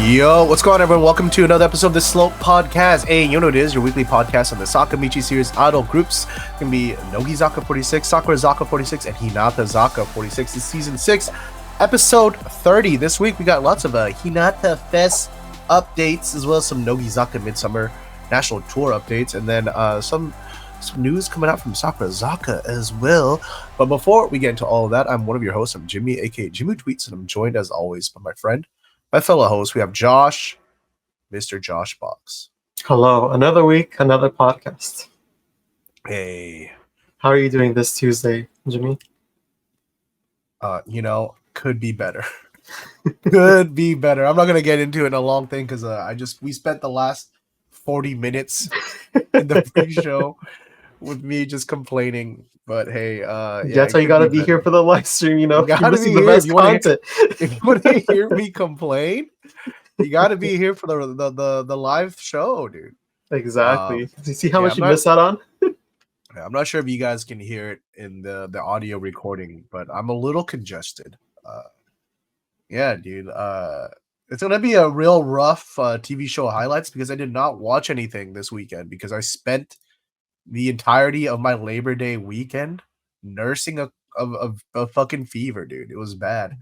Yo, what's going on, everyone? Welcome to another episode of the Slope Podcast. Hey, you know what it is, your weekly podcast on the Sakamichi series idol groups. It can be Nogizaka46, Sakurazaka46, and Hinatazaka46. This is season 6, episode 30. This week we got lots of HinaFes updates, as well as some Nogizaka Midsummer national tour updates, and then some news coming out from Sakurazaka as well. But before we get into all of that, I'm one of your hosts. I'm Jimmy, aka Jimmy Tweets, and I'm joined as always by my fellow host. We have Josh, Mr. Josh Box. Hello, another week, another podcast. Hey. How are you doing this Tuesday, Jimmy? Could be better. Could be better. I'm not gonna get into it in a long thing because we spent the last 40 minutes in the pre-show with me just complaining. But hey, that's why you gotta be here for the live stream. You gotta be the best content. If you want to hear me complain, you gotta be here for the live show, dude. Exactly. You see how much you miss out on? I'm not sure if you guys can hear it in the audio recording, but I'm a little congested. Dude. It's gonna be a real rough TV show highlights because I did not watch anything this weekend because I spent the entirety of my Labor Day weekend nursing a fucking fever, dude. It was bad.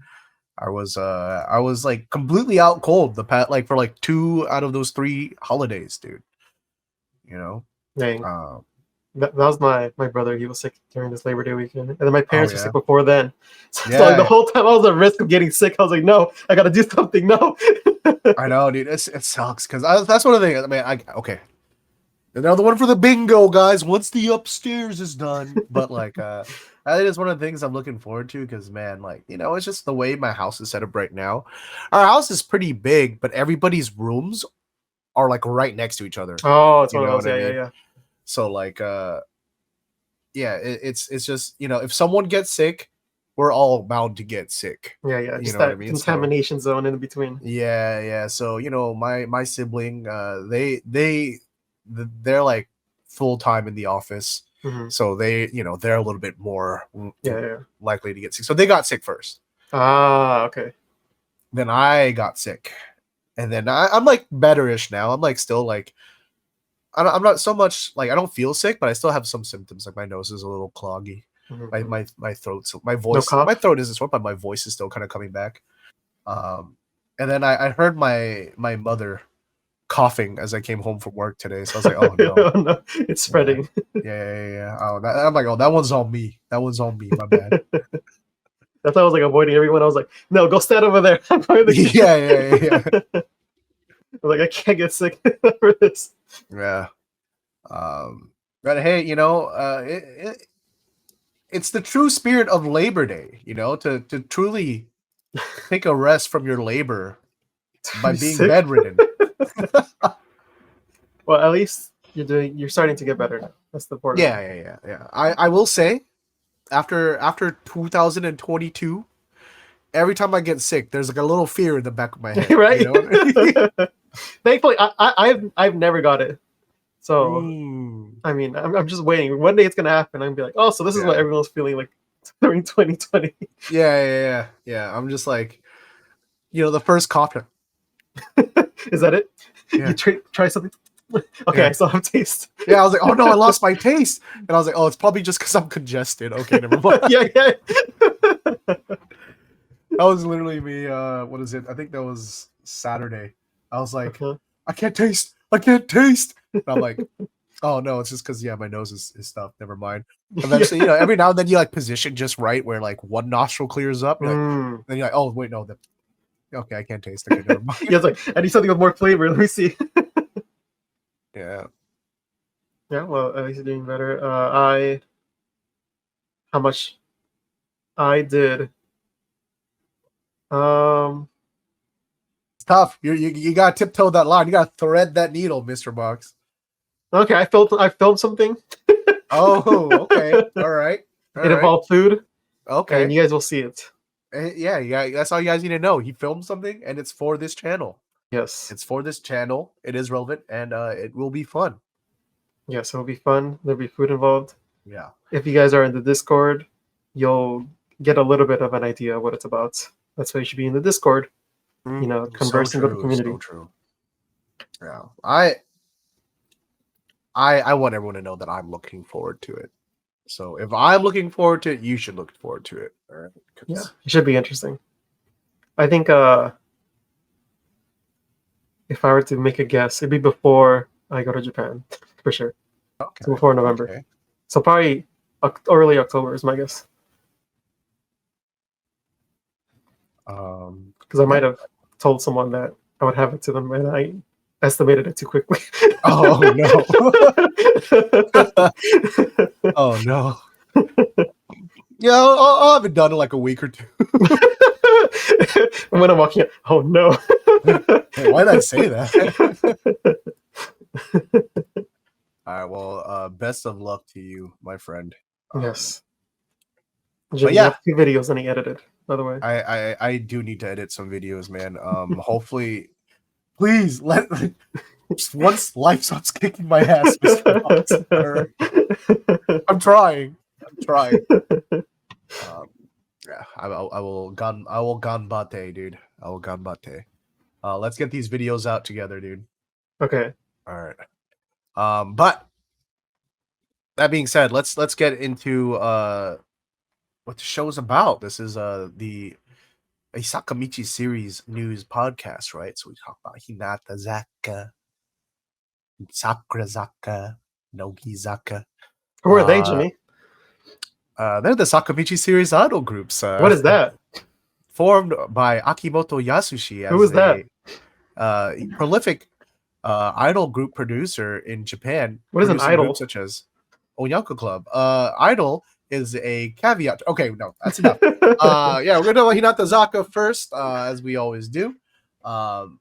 I was like completely out cold for 2 out of those 3 holidays, dude. You know? Dang. That was my brother. He was sick during this Labor Day weekend, and then my parents were sick before then. So the whole time I was at risk of getting sick. I was like, no, I gotta do something. No. I know, dude. It sucks because that's one of the things. I mean, okay. Another one for the bingo, guys. Once the upstairs is done, but that is one of the things I'm looking forward to because, man, it's just the way my house is set up right now. Our house is pretty big, but everybody's rooms are right next to each other. Oh, it's one of those. Yeah. So it's just if someone gets sick, we're all bound to get sick. Yeah. You just know that what I mean? contamination zone in between. Yeah. So my sibling, they're like full time in the office, so they're a little bit more likely to get sick. So they got sick first. Okay. Then I got sick, and then I'm betterish now. I'm still I'm not so much I don't feel sick, but I still have some symptoms. My nose is a little cloggy. My throat, my voice, my throat isn't sore, but my voice is still kind of coming back. And then I heard my mother coughing as I came home from work today, so I was like, oh no, oh, no. It's spreading. Yeah. Oh, I'm like, oh, that one's on me. My bad. That's why I was avoiding everyone. I was like, no, go stand over there. I'm going to the yeah. I'm I can't get sick for this. Yeah. But hey, it's the true spirit of Labor Day, to truly take a rest from your labor by being bedridden. Well, at least you're starting to get better now. That's the important. Yeah. I will say, after 2022, every time I get sick, there's a little fear in the back of my head. Right? Thankfully, I've never got it. So I mean, I'm just waiting. One day it's gonna happen. I'm gonna be like, oh, so this is what everyone's feeling during 2020. Yeah. I'm just the first cough. Is that it? Yeah. You try something. Okay, I still have taste. Yeah, I was like, oh no, I lost my taste, and I was like, oh, it's probably just because I'm congested. Okay, never mind. yeah. That was literally me. What is it? I think that was Saturday. I was like, I can't taste. And I'm like, oh no, it's just because my nose is stuffed. Never mind. Eventually, every now and then you position just right where one nostril clears up. Then you're like, oh wait, no, okay, I can't taste. Okay, never mind. Yeah, it's I need something with more flavor. Let me see. Yeah. Yeah, well, at least you're doing better. How much I did. It's tough. You gotta tiptoe that line. You gotta thread that needle, Mr. Box. Okay, I filmed something. Oh, okay. All right. It involved food. Okay. And you guys will see it. Yeah. That's all you guys need to know. He filmed something, and it's for this channel. Yes. It's for this channel. It is relevant, and it will be fun. Yes, it'll be fun. There'll be food involved. Yeah. If you guys are in the Discord, you'll get a little bit of an idea of what it's about. That's why you should be in the Discord. conversing with the community. So true. Yeah, I want everyone to know that I'm looking forward to it. So if I'm looking forward to it, you should look forward to it. All right? Yeah, it should be interesting. I think if I were to make a guess, it'd be before I go to Japan, for sure. Okay. So before November. Okay. So probably early October is my guess. Because I might have told someone that I would have it to them, and I estimated it too quickly. Oh no! Oh no! Yeah, I'll have it done in like a week or two. And when I'm walking out, oh no! Hey, why did I say that? All right. Well, best of luck to you, my friend. Yes. But yeah, 2 videos and he edited. By the way, I do need to edit some videos, man. Hopefully, please just once life stops kicking my ass, Mr. Box. I'm trying. Yeah, I will ganbate, dude. I will ganbate. Let's get these videos out together, dude. Okay. All right. But that being said, let's get into what the show's about. This is the Sakamichi series news podcast, right? So we talk about Hinatazaka, Sakurazaka, Nogizaka. Who are they, Jimmy? They're the Sakamichi series idol groups. What is that? Formed by Akimoto Yasushi as Who is that? Prolific idol group producer in Japan. What is an idol? Groups such as Onyanko Club. Idol is a caveat. Okay, no, that's enough. Yeah, we're gonna know Hinatazaka first, as we always do. Well,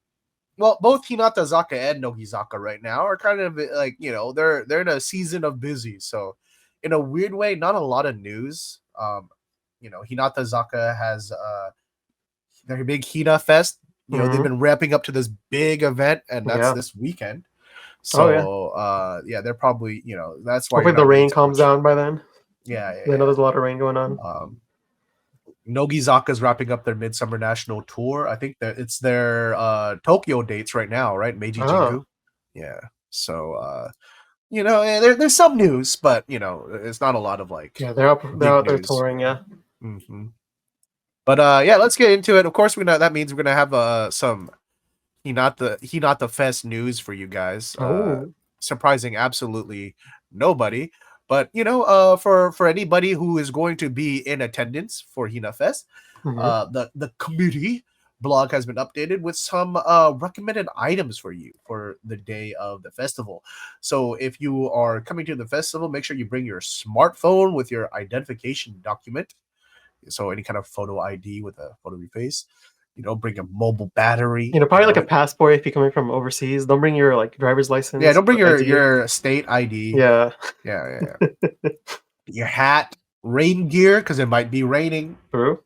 both Hinatazaka and Nogizaka right now are kind of like, they're in a season of busy. So in a weird way, not a lot of news. Hinatazaka has their big HinaFes. They've been ramping up to this big event, and that's this weekend. So yeah, they're probably, that's why hopefully the rain calms down by then. Yeah, I know there's a lot of rain going on. Nogizaka's wrapping up their Midsummer National Tour. I think that it's their Tokyo dates right now, right? Meiji Jingu. Yeah. So there's some news, but it's not a lot of like. Yeah, they're out there touring. Yeah. Mm-hmm. But yeah, let's get into it. Of course, that means we're gonna have some Hinata Fest news for you guys. Surprising absolutely nobody. But for anybody who is going to be in attendance for HinaFest, the community blog has been updated with some recommended items for you for the day of the festival. So if you are coming to the festival, make sure you bring your smartphone with your identification document. So any kind of photo ID with a photo of your face. Bring a mobile battery. Probably like a passport if you're coming from overseas. Don't bring your like driver's license. Yeah, don't bring your state ID. Yeah. Your hat, rain gear because it might be raining. True.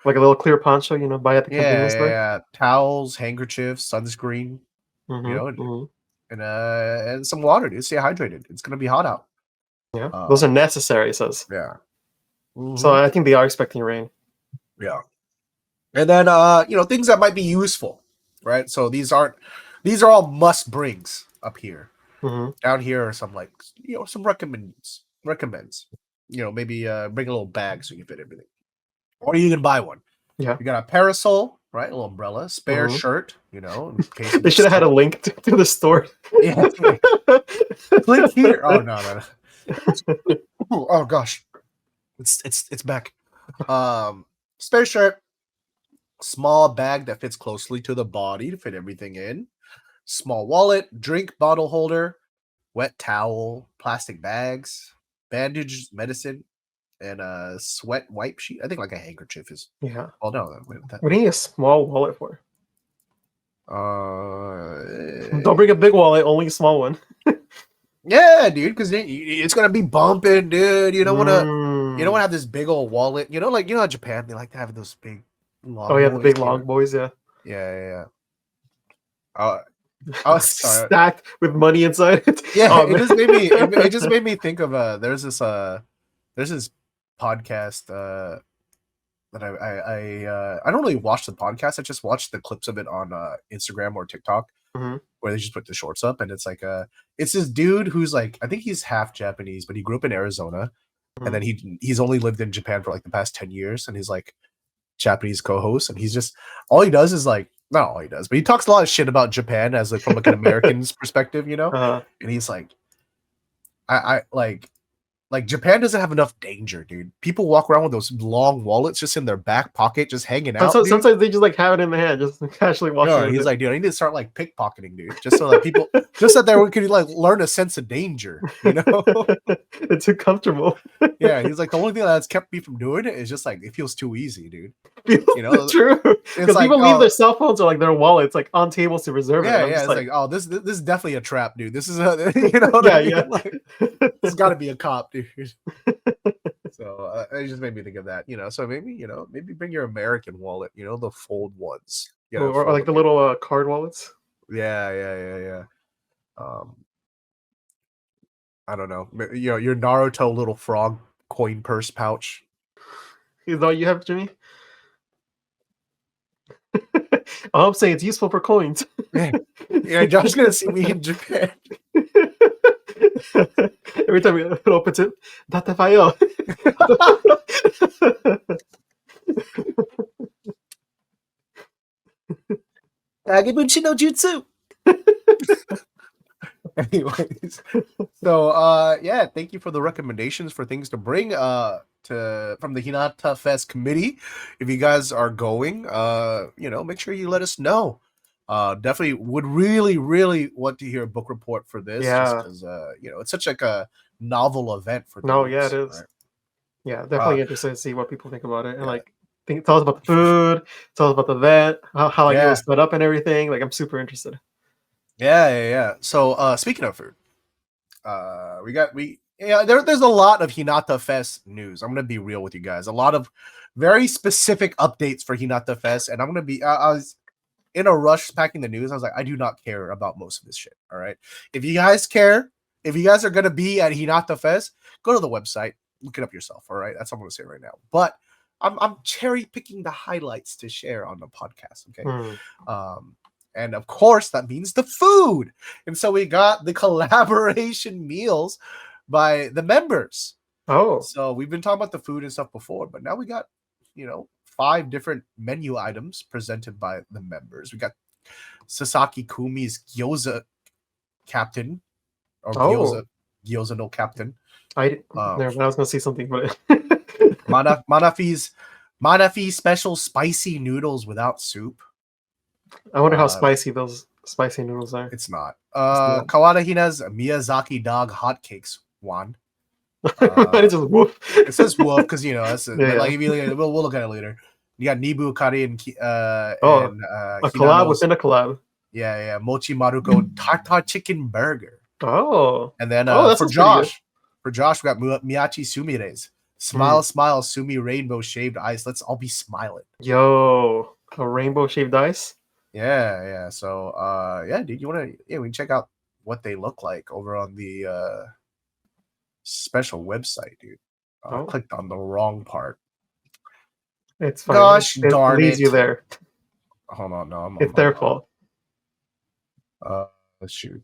Like a little clear poncho. Buy at the convenience store. Yeah. Towels, handkerchiefs, sunscreen. And some water, dude. Stay hydrated. It's gonna be hot out. Yeah, those are necessary. It says. Yeah. So I think they are expecting rain. Yeah. And then things that might be useful, right? So these are all must brings up here. Down here are some like some recommends. Maybe bring a little bag so you can fit everything, or you can buy one. Yeah, you got a parasol, right? A little umbrella, spare shirt. In case they should have had a link to the store. Yeah, click here. Oh no. Oh gosh. It's back. Spare shirt, small bag that fits closely to the body to fit everything in, small wallet, drink bottle holder, wet towel, plastic bags, bandage, medicine, and a sweat wipe sheet. I think like a handkerchief is. Yeah. Oh no. What do you need a small wallet for? Don't bring a big wallet, only a small one. Yeah, dude, because it's gonna be bumping, dude. You don't want to have this big old wallet. Like how Japan, they like to have those big long. Oh yeah, the big long boys. Yeah. Yeah. Stacked with money inside it. Yeah, it just made me think of there's this podcast that I don't really watch the podcast. I just watch the clips of it on Instagram or TikTok, where they just put the shorts up, and it's like it's this dude who's like, I think he's half Japanese, but he grew up in Arizona, and then he's only lived in Japan for like the past 10 years, and he's like Japanese co-host, and he's just all he does is like, not all he does, but he talks a lot of shit about Japan as like from like an American's perspective, you know. And he's like, I like Japan doesn't have enough danger, dude. People walk around with those long wallets just in their back pocket, just hanging out. Sometimes they just like have it in the hand, just casually walking. No, he's like, dude, I need to start like pickpocketing, dude, just so that people, just that they could like learn a sense of danger, you know. It's too comfortable. Yeah, he's like, the only thing that's kept me from doing it is just like it feels too easy, dude. You know, true. Because like, people leave their cell phones or like their wallets like on tables to reserve it. Yeah, it's like, oh, this is definitely a trap, dude. This is a, you know, what I mean? Like, it's got to be a cop, dude. So it just made me think of that, you know. So maybe bring your American wallet, you know, the fold ones, you know, or like the little card wallets. Yeah. I don't know, you know, your Naruto little frog coin purse pouch. Is that all you have, Jimmy? All I'm saying, it's useful for coins. Yeah, Josh's gonna see me in Japan. Every time we open it, Datafayo. Agebuchi no jutsu. Anyways, so yeah, thank you for the recommendations for things to bring from the HinaFes committee. If you guys are going, you know, make sure you let us know. Definitely would really want to hear a book report for this, just because you know, it's such like a novel event for it is. Right? Yeah, definitely interested to see what people think about it, and like tell us about the food, tell us about the event, how like it was set up and everything. Like, I'm super interested. Yeah. So speaking of food, there's a lot of HinaFes news. I'm gonna be real with you guys. A lot of very specific updates for HinaFes, and I'm gonna be I was in a rush packing the news. I was like, I do not care about most of this shit. All right. If you guys care, if you guys are gonna be at HinaFes, go to the website, look it up yourself. All right. That's what I'm gonna say right now. But I'm cherry picking the highlights to share on the podcast. Okay. And of course, that means the food. And so we got the collaboration meals by the members. Oh. So we've been talking about the food and stuff before, but now we got, you know, 5 different menu items presented by the members. We got Sasaki Kumi's Gyoza Captain, or Gyoza no Captain. I was going to say something, but Manafi special spicy noodles without soup. I wonder how spicy those spicy noodles are. It's not. Kawada Hina's Miyazaki dog hotcakes one. It just woof. It says woof because, you know, that's like if you look at it, we'll look at it later. You got Nibu Kari and a collab within a collab. Yeah. Mochi Maruko tartar chicken burger. Oh. And then for Josh, we got Miyachi Sumire's Smile Sumi Rainbow Shaved Ice. Let's all be smiling. Yo, a rainbow shaved ice. Yeah. So dude, you want to we can check out what they look like over on the special website, dude. I clicked on the wrong part. It's fine. Gosh darn it. You there. Hold on, no. It's their fault. Let's shoot.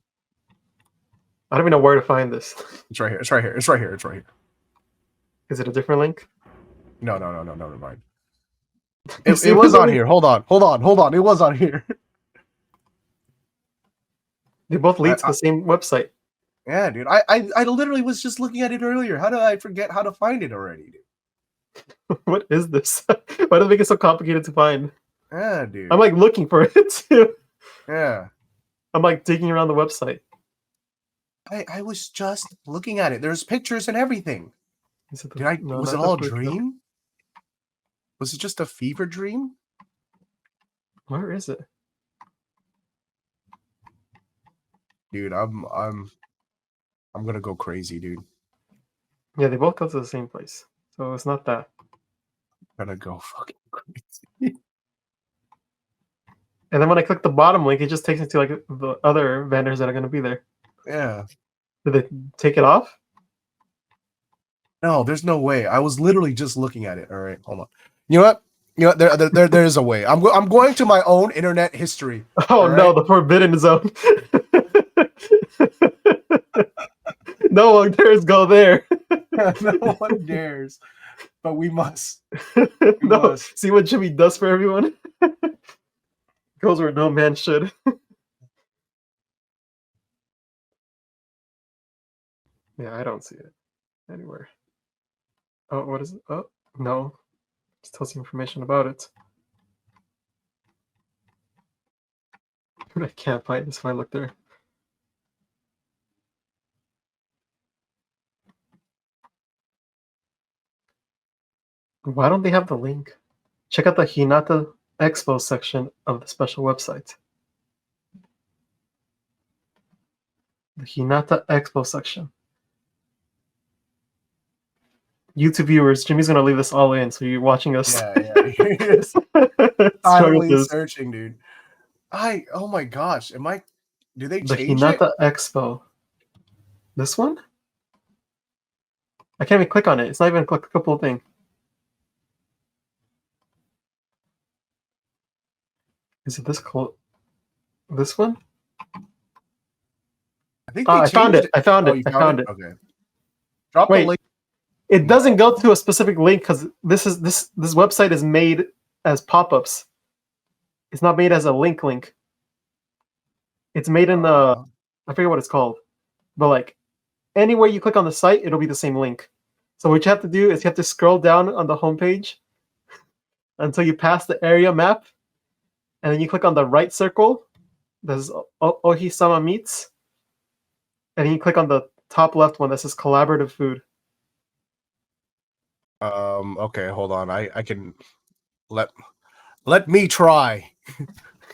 I don't even know where to find this. It's right here. Is it a different link? No, never mind. It was on here. Hold on. It was on here. They both lead to the same website. Yeah, dude. I literally was just looking at it earlier. How did I forget how to find it already, dude? What is this? Why do they make it so complicated to find? Yeah, dude. I'm like looking for it too. Yeah. I'm like digging around the website. I was just looking at it. There's pictures and everything. Was it all a dream? Was it just a fever dream? Where is it? Dude, I'm gonna go crazy, dude. Yeah, they both go to the same place. So it's not that. I'm gonna go fucking crazy. And then when I click the bottom link, it just takes me to like the other vendors that are gonna be there. Yeah. Did they take it off? No, there's no way. I was literally just looking at it. All right, hold on. You know what? You know what? There is a way. I'm going to my own internet history. Oh right? no, the forbidden zone. No one dares go there. No one dares, but we must. No, see what Jimmy does for everyone. Goes where no man should. Yeah, I don't see it anywhere. Oh, what is it? Oh, no. Just tells you information about it. I can't find this if I look there. Why don't they have the link? Check out the Hinata Expo section of the special website. The Hinata Expo section. YouTube viewers, Jimmy's gonna leave this all in, so you're watching us. Yeah. Totally searching, dude. Oh my gosh, do they change the Hinata Expo? This one? I can't even click on it. It's not even a clickable thing. Is it this close? This one? I think I found it. I found it. Okay. Drop the link. It doesn't go to a specific link because this website is made as pop-ups. It's not made as a link. It's made in the I forget what it's called. But like anywhere you click on the site, it'll be the same link. So what you have to do is you have to scroll down on the homepage until you pass the area map, and then you click on the right circle. There's Ohisama Meats, and then you click on the top left one that says collaborative food. Okay, hold on. I can let me try.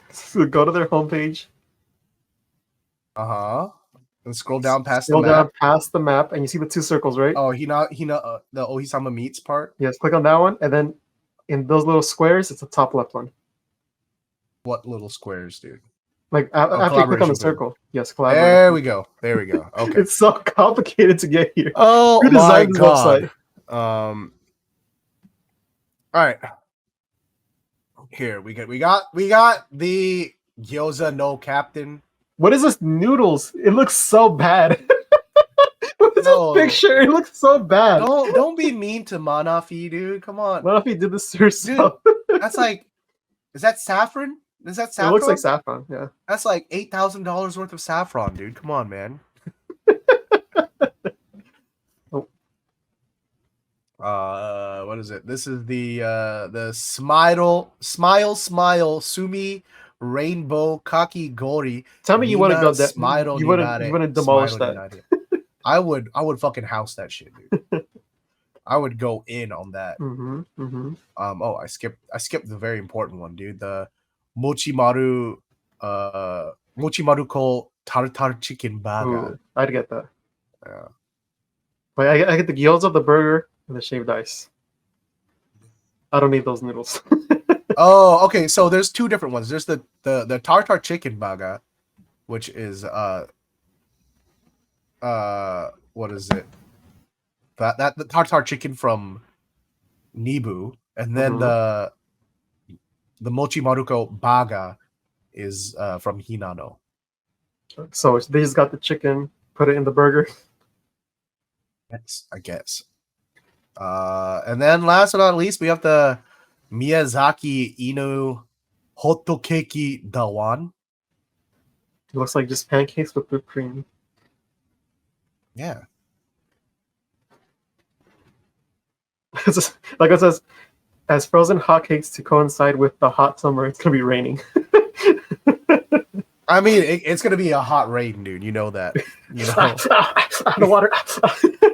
So go to their homepage. And scroll down past the map, and you see the two circles, right? Oh, the Ohisama Meats part. Yes, click on that one, and then in those little squares, it's the top left one. What little squares, dude? Like after you click on the circle. Yes, collaborate. There we go. Okay. It's so complicated to get here. Oh my god. All right. Here we got the gyoza no captain. What is this noodles? It looks so bad. What is this picture? It looks so bad. Don't be mean to Manafi, dude. Come on. Manafi did this to herself. Dude, that's like, is that saffron? Is that saffron? It looks like saffron, yeah. That's like $8,000 worth of saffron, dude. Come on, man. What is it? This is the smile sumi rainbow kaki gori. Tell me you want to go there. You want to demolish that. I would fucking house that shit, dude. I would go in on that. Oh, I skipped the very important one, dude. The mochimaru ko tartar chicken burger. I'd get that. Yeah. But I get the gyoza, the burger, and the shaved ice. I don't need those noodles. Oh, okay. So there's two different ones. There's the tartar chicken burger, which is what is it? That the tartar chicken from Nibu, and then the mochi maruko baga is from Hinano. So they just got the chicken, put it in the burger. Yes, I guess. And then last but not least, we have the Miyazaki Inu Hotokeki Dawan. It looks like just pancakes with whipped cream. Yeah. Like it says, as frozen hotcakes to coincide with the hot summer, it's gonna be raining. I mean, it's gonna be a hot rain, dude. You know that. You know. The water.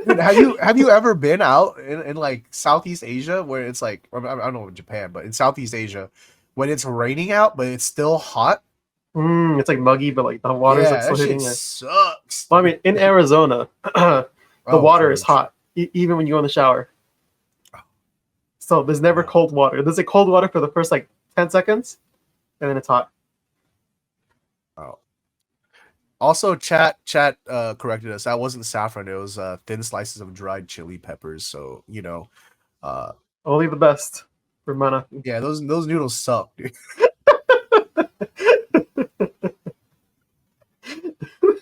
Dude, have you ever been out in like Southeast Asia where it's like, I don't know in Japan, but in Southeast Asia when it's raining out but it's still hot? It's like muggy, but like the water's like still hitting it. Sucks. Well, I mean, in Arizona, the water is hot even when you go in the shower. So there's never cold water. There's like cold water for the first like 10 seconds, and then it's hot. Oh. Also, chat corrected us. That wasn't saffron. It was thin slices of dried chili peppers. So, you know. Only the best. Ramana. Yeah, those noodles suck, dude.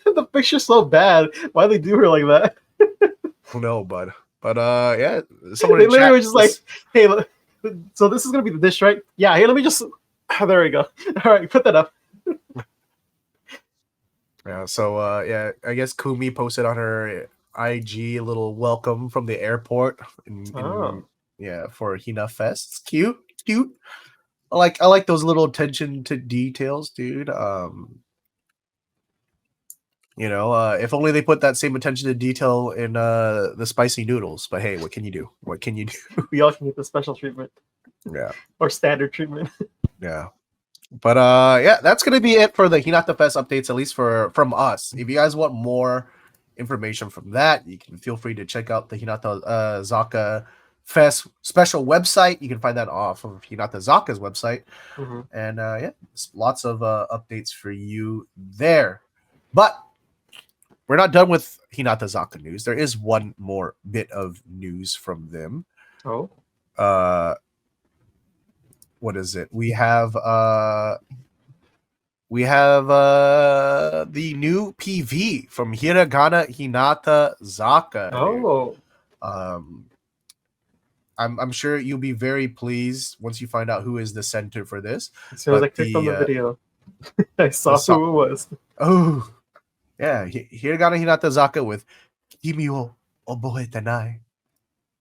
The picture's so bad. Why they do her like that? No, bud. But yeah, someone They in literally chat. were just like, hey, so this is gonna be the dish, right? Yeah, here, let me just. There we go. All right, put that up. Yeah, so yeah, I guess Kumi posted on her IG a little welcome from the airport Oh. yeah, for HinaFes. It's cute, cute. I like those little attention to details, dude. You know, if only they put that same attention to detail in the spicy noodles. But hey, what can you do? What can you do? We all can get the special treatment. Yeah. Or standard treatment. Yeah. But yeah, that's gonna be it for the Hinata Fest updates, at least from us. If you guys want more information from that, you can feel free to check out the Hinata Zaka Fest special website. You can find that off of Hinata Zaka's website. Mm-hmm. And yeah, lots of updates for you there. But we're not done with Hinata Zaka news. There is one more bit of news from them. Oh. What is it? We have the new PV from Hiragana Hinata Zaka. Oh. I'm sure you'll be very pleased once you find out who is the center for this. As soon as I clicked on the video, I saw who it was. Oh, yeah. Hiragana Hinata Zaka with Kimi wo Oboetenai.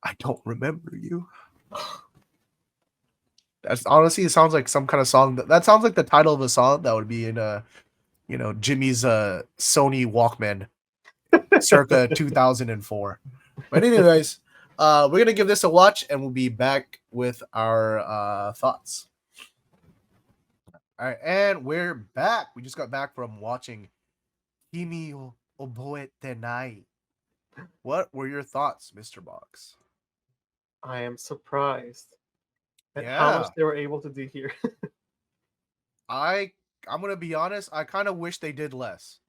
I don't remember you. That's honestly, it sounds like some kind of song. That sounds like the title of a song that would be in Jimmy's Sony Walkman circa 2004. But anyways, we're gonna give this a watch and we'll be back with our thoughts. All right, and we're back. We just got back from watching Kimi wo Oboetenai. What were your thoughts, Mr. Box? I am surprised at how much they were able to do here. I'm gonna be honest, I kind of wish they did less.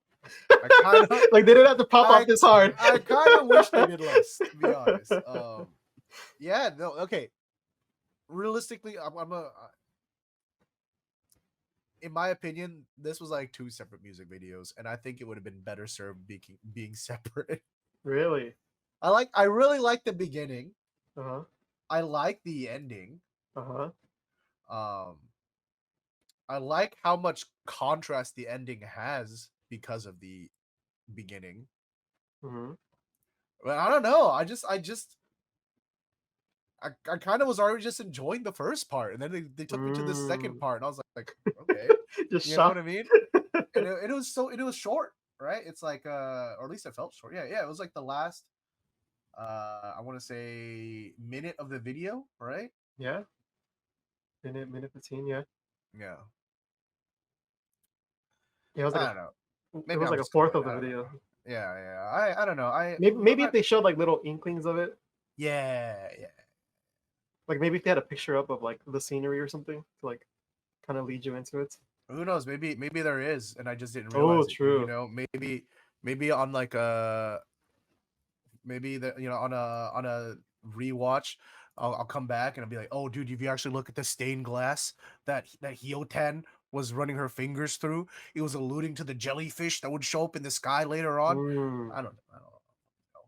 I kind of like they didn't have to pop off this hard. I kind of wish they did less, to be honest. Yeah, no, okay. Realistically, in my opinion, this was like two separate music videos, and I think it would have been better served being separate. Really? I really like the beginning. Uh-huh. I like the ending. Uh-huh. I like how much contrast the ending has because of the beginning. Mm-hmm. But I don't know. I kind of was already just enjoying the first part, and then they took me to the second part, and I was like okay, just you know what I mean? And it was short, right? It's like or at least it felt short. Yeah, it was like the last I want to say minute of the video, right? Yeah. Minute 15, yeah. Yeah. Yeah, it was like I don't know. Maybe it was like a fourth of the video. Yeah. I don't know. Maybe if they showed like little inklings of it. Yeah. Like maybe if they had a picture up of like the scenery or something to like kind of lead you into it. Who knows? Maybe there is, and I just didn't realize. Oh, true. You know, maybe on like maybe on a rewatch, I'll come back and I'll be like, oh, dude, if you actually look at the stained glass that Hyoten was running her fingers through, it was alluding to the jellyfish that would show up in the sky later on. I don't know.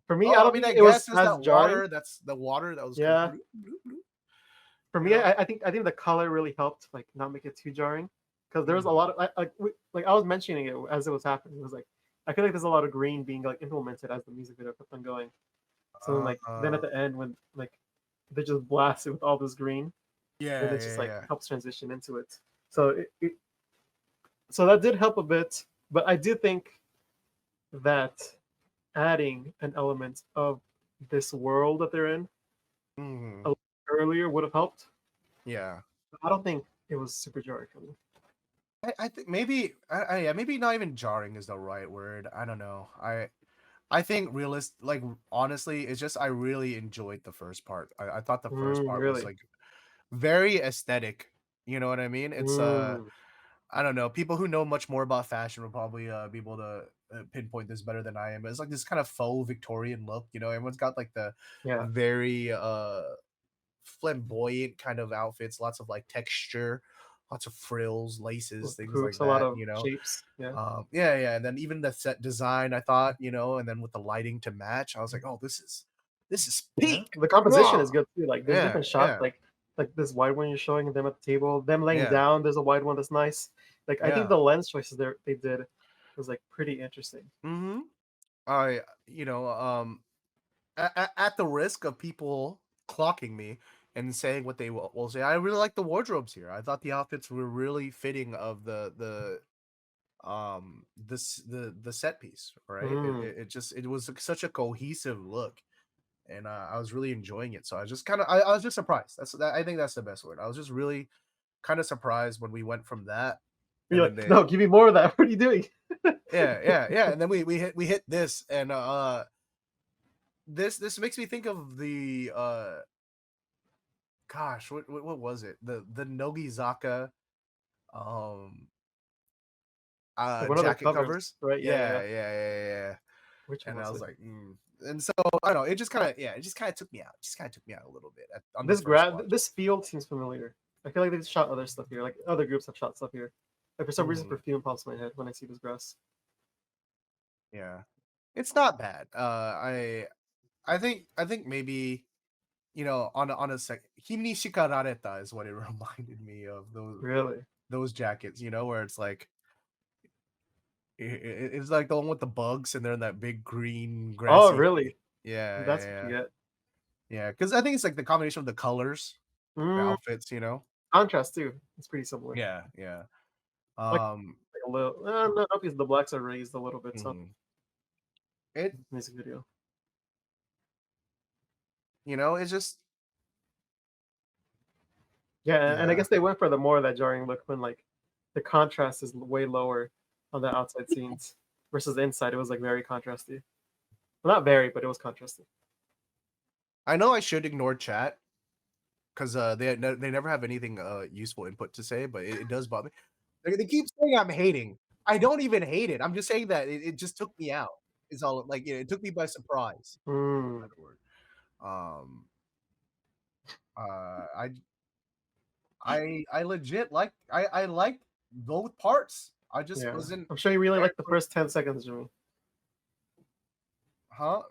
For me, I guess it was as jarring. Water. That's the water that was. Yeah. For me, I think the color really helped, like not make it too jarring, because there was a lot of like I was mentioning it as it was happening. It was like I feel like there's a lot of green being like implemented as the music video kept on going. So then at the end when like they just blast it with all this green, it just helps transition into it. So so that did help a bit, but I do think that adding an element of this world that they're in earlier would have helped. Yeah. I don't think it was super jarring for me. I think maybe maybe not even jarring is the right word. I don't know. I think honestly, it's just I really enjoyed the first part. I thought the first part was like very aesthetic. You know what I mean? It's I don't know. People who know much more about fashion will probably be able to pinpoint this better than I am. But it's like this kind of faux Victorian look. You know, everyone's got like the very flamboyant kind of outfits, lots of like texture, lots of frills, laces, With things like hoops, a lot that, of shapes. Yeah. yeah, and then even the set design, I thought, and then with the lighting to match, I was like, oh, this is Yeah. peak. The composition Oh, is good too. Like there's yeah, different shots, yeah, like this wide one you're showing them at the table, them laying yeah, down. There's a wide one that's nice. Like I think yeah. the lens choices they did was like pretty interesting. Mm-hmm. I, at the risk of people clocking me and saying what they will say, I really like the wardrobes here. I thought the outfits were really fitting of the set piece, right? Mm. It was such a cohesive look, and I was really enjoying it. So I just kind of I was just surprised. I think that's the best word. I was just really kind of surprised when we went from that, and You're then like, no, give me more of that. What are you doing? yeah, and then we hit this, and this makes me think of the gosh, what was it? The Nogizaka um Like one of their jacket covers, covers. right? Yeah. Yeah. Which one And I was was it? like, and so I don't know, it just kind of took me out. Just kind of took me out a little bit on the This first watch. this field seems familiar. I feel like they've shot other stuff here. Like other groups have shot stuff here. Like for some reason, Mhm. perfume pops in my head when I see this grass. Yeah. It's not bad. I think maybe on a sec Kimi Shikarareta is what it reminded me of, Really? those jackets, where it's like it's like the one with the bugs and they're in that big green Oh, grassy. really? Yeah, That's what you get. yeah. Because I think it's like the combination of the colors, the Mm, outfits. contrast too. It's pretty similar. Yeah. Like, Um, like a little. No, because the blacks are raised a little bit. So mhm. It music video. it's just Yeah, and I yeah. guess they went for the more of that jarring look when like the contrast is way lower on the outside scenes versus the inside. It was like very contrasty. Well, not very, but it was contrasty. I know I should ignore chat because they never have anything useful input to say, but it does bother me. They keep saying I'm hating. I don't even hate it. I'm just saying that it just took me out. It's all like it took me by surprise. Mm, Better word. Um, I legit I like both parts. I just yeah, wasn't I'm sure you really there like the for first 10 seconds, Jimmy. huh?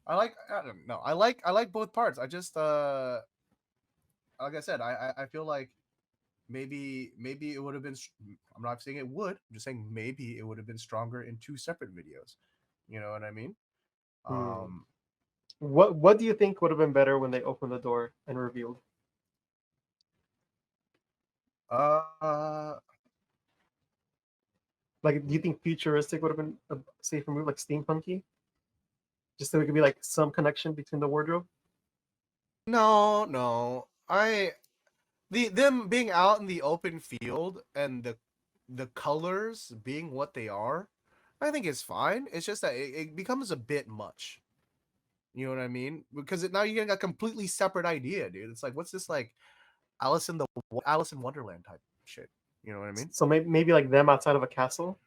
I don't know. I like both parts. I just like I said, I feel like maybe it would have been. I'm not saying it would. I'm just saying maybe it would have been stronger in two separate videos. You know what I mean? Hmm. Um. What do you think would have been better when they opened the door and revealed? Uh. Like, do you think futuristic would have been a safer move, like steampunky, just so it could be like some connection between the wardrobe? No. Them being out in the open field and the colors being what they are, I think it's fine. It's just that it becomes a bit much. You know what I mean? Because now you're getting a completely separate idea, dude. It's like, what's this like Alice in Wonderland type shit? You know what I mean? So maybe like them outside of a castle,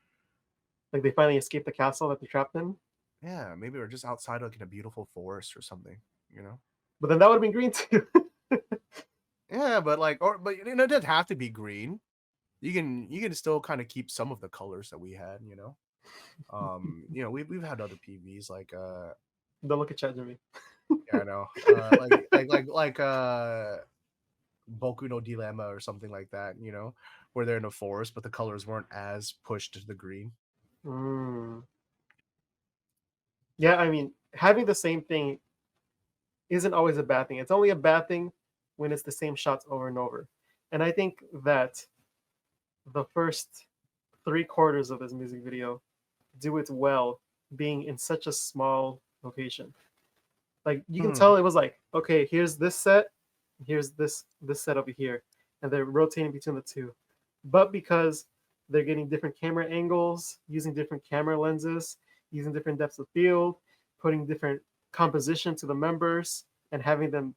like they finally escaped the castle that they're trapped in. Yeah, maybe we're just outside like in a beautiful forest or something. You know? But then that would have been green too. Yeah, but it doesn't have to be green. You can still kind of keep some of the colors that we had. We've had other PVs like Don't look at Chat Jimmy. yeah, I know. Boku no Dilemma or something like that, where they're in a forest, but the colors weren't as pushed to the green. Mm. Yeah, I mean, having the same thing isn't always a bad thing. It's only a bad thing when it's the same shots over and over. And I think that the first 3/4 of this music video do it well, being in such a small location. Like you can Hmm. tell it was like, okay, here's this set, here's this set over here, and they're rotating between the two. But because they're getting different camera angles, using different camera lenses, using different depths of field, putting different composition to the members, and having them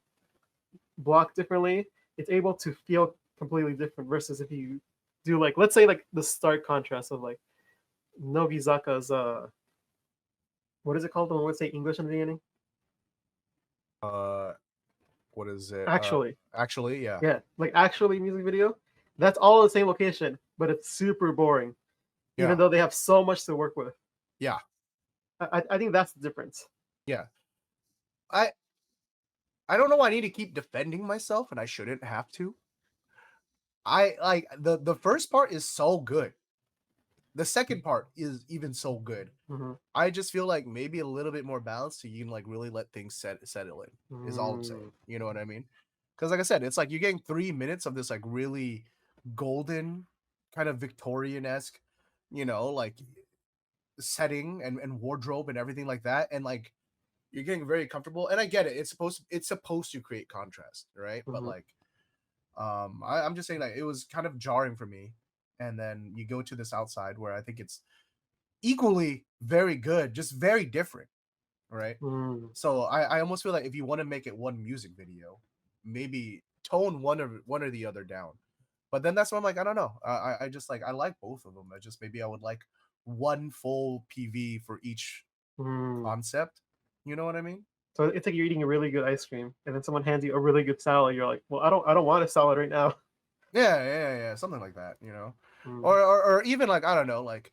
block differently, it's able to feel completely different. Versus if you do like, let's say like the stark contrast of like Nogizaka's what is it called? The one would say English in the beginning. what is it? Actually, yeah. yeah, like actually music video. That's all in the same location, but it's super boring. Yeah. Even though they have so much to work with. Yeah. I think that's the difference. Yeah. I don't know why I need to keep defending myself, and I shouldn't have to. I like the first part is so good. The second part is even so good. Mm-hmm. I just feel like maybe a little bit more balanced so you can like really let things settle in. Is all I'm saying. You know what I mean? Because like I said, it's like you're getting 3 minutes of this like really golden, kind of Victorian-esque, like setting and wardrobe and everything like that, and like you're getting very comfortable. And I get it. It's supposed to create contrast, right? But like, I'm just saying like it was kind of jarring for me. And then you go to this outside where I think it's equally very good, just very different, right? So I almost feel like if you want to make it one music video, maybe tone one or the other down. But then that's what I'm like, I don't know. I just like I like both of them. I just maybe I would like one full PV for each concept. You know what I mean? So it's like you're eating a really good ice cream, and then someone hands you a really good salad. You're like, well, I don't want a salad right now. Yeah, something like that, or even like I don't know, like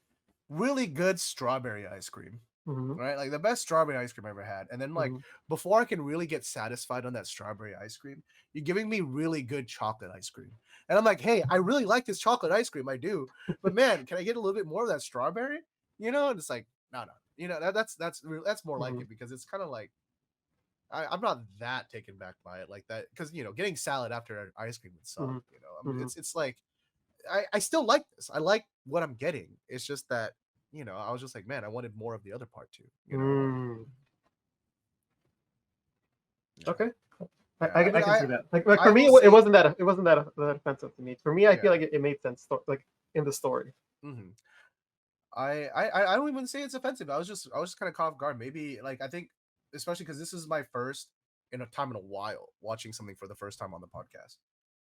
really good strawberry ice cream, right? Like the best strawberry ice cream I ever had, and then like before I can really get satisfied on that strawberry ice cream, you're giving me really good chocolate ice cream, and I'm like, hey, I really like this chocolate ice cream, I do, but man, can I get a little bit more of that strawberry? And it's like, no, that's more like it because it's kind of like. I'm not that taken back by it like that because getting salad after ice cream would suck. I mean, it's like I still like this. I like what I'm getting. It's just that I was just like, man, I wanted more of the other part too. Okay, Yeah. I can see that. Like for I me, will it say- wasn't that offensive to me. For me, I feel Yeah. like it made sense, like in the story. I don't even say it's offensive. I was just kind of caught off guard. Maybe like I think especially because this is my first in a time in a while watching something for the first time on the podcast.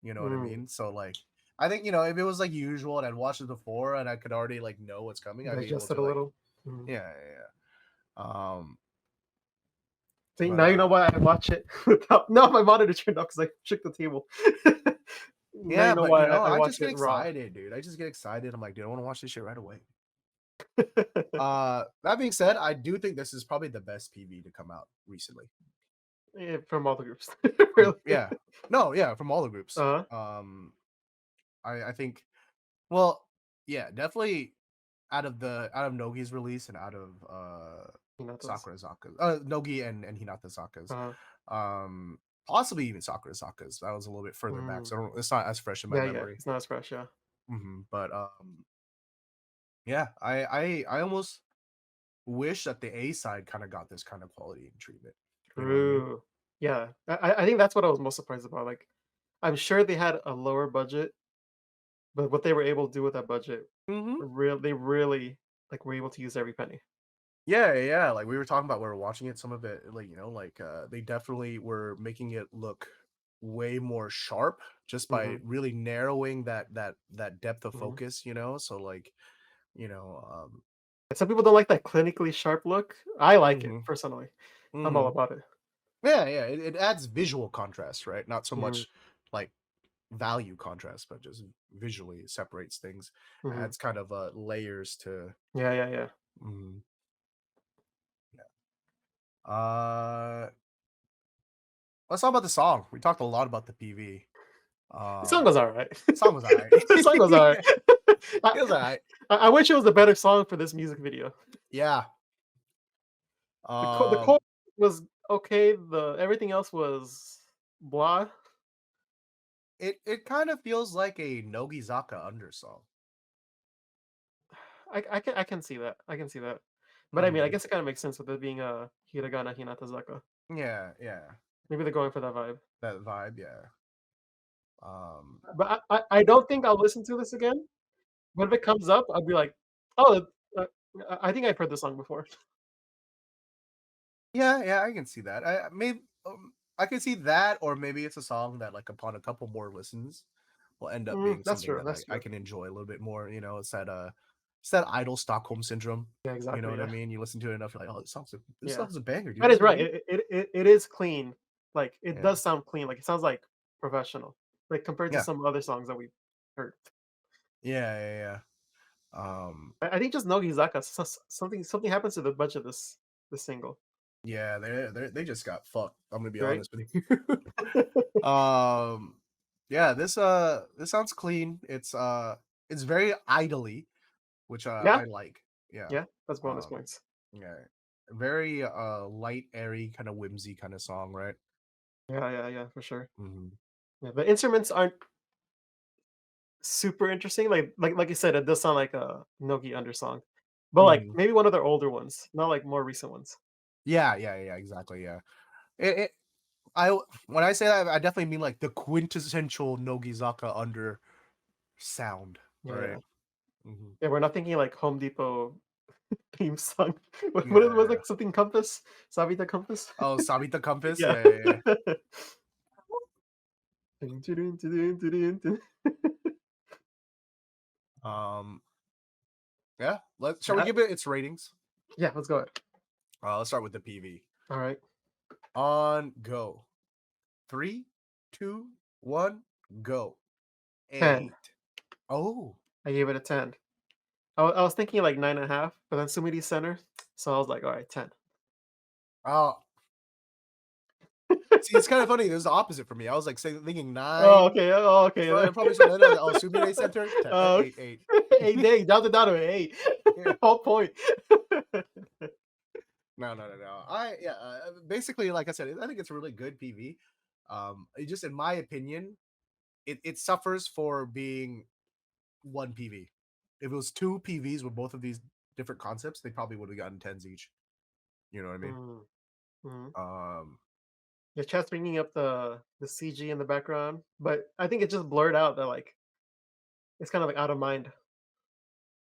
You know what I mean? So like I think if it was like usual and I'd watched it before and I could already like know what's coming, I'd be able Digest to it a like, little. yeah. See, But, now you know why I watch it without. No, my monitor turned off because I shook the table. Now yeah, you know but why I watch just get it raw. excited, dude. I just get excited. I'm like, dude, I want to watch this shit right away. That being said, I do think this is probably the best PV to come out recently. Yeah, from all the groups. Really? Yeah. No, yeah, from all the groups. Uh-huh. I think well, yeah, definitely out of Nogi's release and out of Sakurazaka's Nogi and Hinatazaka's. Possibly even Sakurazaka's. That was a little bit further back, so it's not as fresh in my memory. It's not as fresh, yeah. But yeah, I almost wish that the A side kind of got this kind of quality and treatment. True. Yeah, I think that's what I was most surprised about. Like, I'm sure they had a lower budget, but what they were able to do with that budget, they really like were able to use every penny. Yeah. Like we were talking about, we were watching it. Some of it, like they definitely were making it look way more sharp just by really narrowing that depth of focus. So like, Some people don't like that clinically sharp look. I like it personally. I'm all about it. Yeah. It adds visual contrast, right? Not so much like value contrast, but just visually it separates things. Adds kind of layers to. Yeah. Let's talk about the song. We talked a lot about the PV. The song was alright. The song was alright. The song was alright. It was alright. I wish it was a better song for this music video. Yeah. The chorus was okay. Everything else was blah. It kind of feels like a Nogizaka undersong. I can see that. I can see that. But I mean, I guess it kind of makes sense with it being a Hiragana Hinatazaka. Yeah. Maybe they're going for that vibe. That vibe, yeah. But I don't think I'll listen to this again. But if it comes up, I'll be like, oh, I think I've heard this song before. Yeah, I can see that. I can see that, or maybe it's a song that, like, upon a couple more listens, will end up being something that I can enjoy a little bit more. It's that idle Stockholm syndrome. Yeah, exactly. You know what I mean? You listen to it enough, you're like, oh, this song's a banger, dude. That is right. It is clean. Like it Yeah. does sound clean. Like it sounds like professional. Like compared to Yeah. some other songs that we heard. Yeah. Yeah. Yeah. I think just Nogizaka. Something happens to the budget this single, Yeah. They just got fucked. I'm gonna be right? honest with you. Yeah. This sounds clean. It's very idly, which Yeah, I like. Yeah. yeah, that's bonus Um. points. Yeah. Very light, airy, kind of whimsy kind of song, right? Yeah, yeah, yeah, for sure. Hmm. Yeah, the instruments aren't super interesting. Like you said, it does sound like a Nogi undersong, but like Hmm. maybe one of their older ones, not like more recent ones. Yeah. Yeah. Yeah. Exactly. Yeah. It I when I say that, I definitely mean like the quintessential Nogizaka under sound, Yeah, right? yeah, Hmm. yeah. We're not thinking like Home Depot theme song. What Yeah, was yeah. like something Compass? Sabita Compass? Oh, Sabita Compass. Yeah. Yeah, yeah, yeah. Yeah. Shall we Yeah, give it its ratings? yeah, let's go. Let's start with the PV. All right, On go. 3, 2, 1, go. 10. 8. Oh. I gave it a 10. I was thinking like 9.5, but then Sumidi Center, so I was like, all right, 10. Oh. See, it's kind of funny. It was the opposite for me. I was like thinking Oh, 9. okay. Oh, okay. Probably something like that. Oh, Sumire Center. 10, Oh, 8, 8. 8 days. Down to 8. Yeah. Whole point. No, no, no, no. Basically, like I said, I think it's a really good PV. It just in my opinion, it suffers for being one PV. If it was two PVs with both of these different concepts, they probably would have gotten tens each. You know what I mean? Mm, mhm. Um. The chat's bringing up the CG in the background, but I think it just blurred out that like it's kind of like out of mind.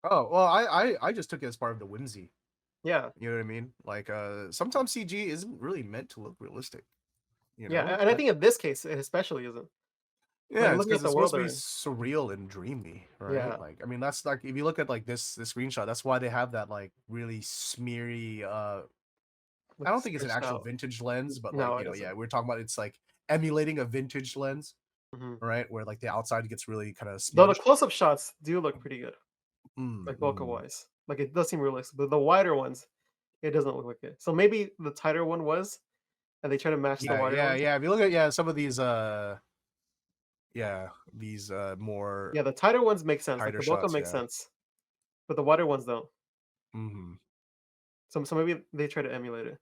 Oh well, I just took it as part of the whimsy. Yeah, You know what I mean? Like sometimes CG isn't really meant to look realistic. You yeah, know, and I think in this case it especially isn't. Like yeah, it's looking because at the it's world supposed to they're be in. surreal and dreamy, right? Yeah, Like, I mean, that's like if you look at like this screenshot, that's why they have that like really smeary. I like don't think it's an stretched actual out. vintage lens, but like No, it yeah, isn't. we're talking about it's like emulating a vintage lens, Mhm. right? Where like the outside gets really kind of Though the smudged. close-up shots do look pretty good, like bokeh Mm. wise. Like it does seem realistic, but the wider ones, it doesn't look like it. So maybe the tighter one was, and they try to match the Yeah, wider yeah, ones. yeah. If you look at some of these these more Yeah, the tighter ones make sense. Like tighter the bokeh shots, makes yeah. sense, but the wider ones don't. Hmm. So maybe they try to emulate it.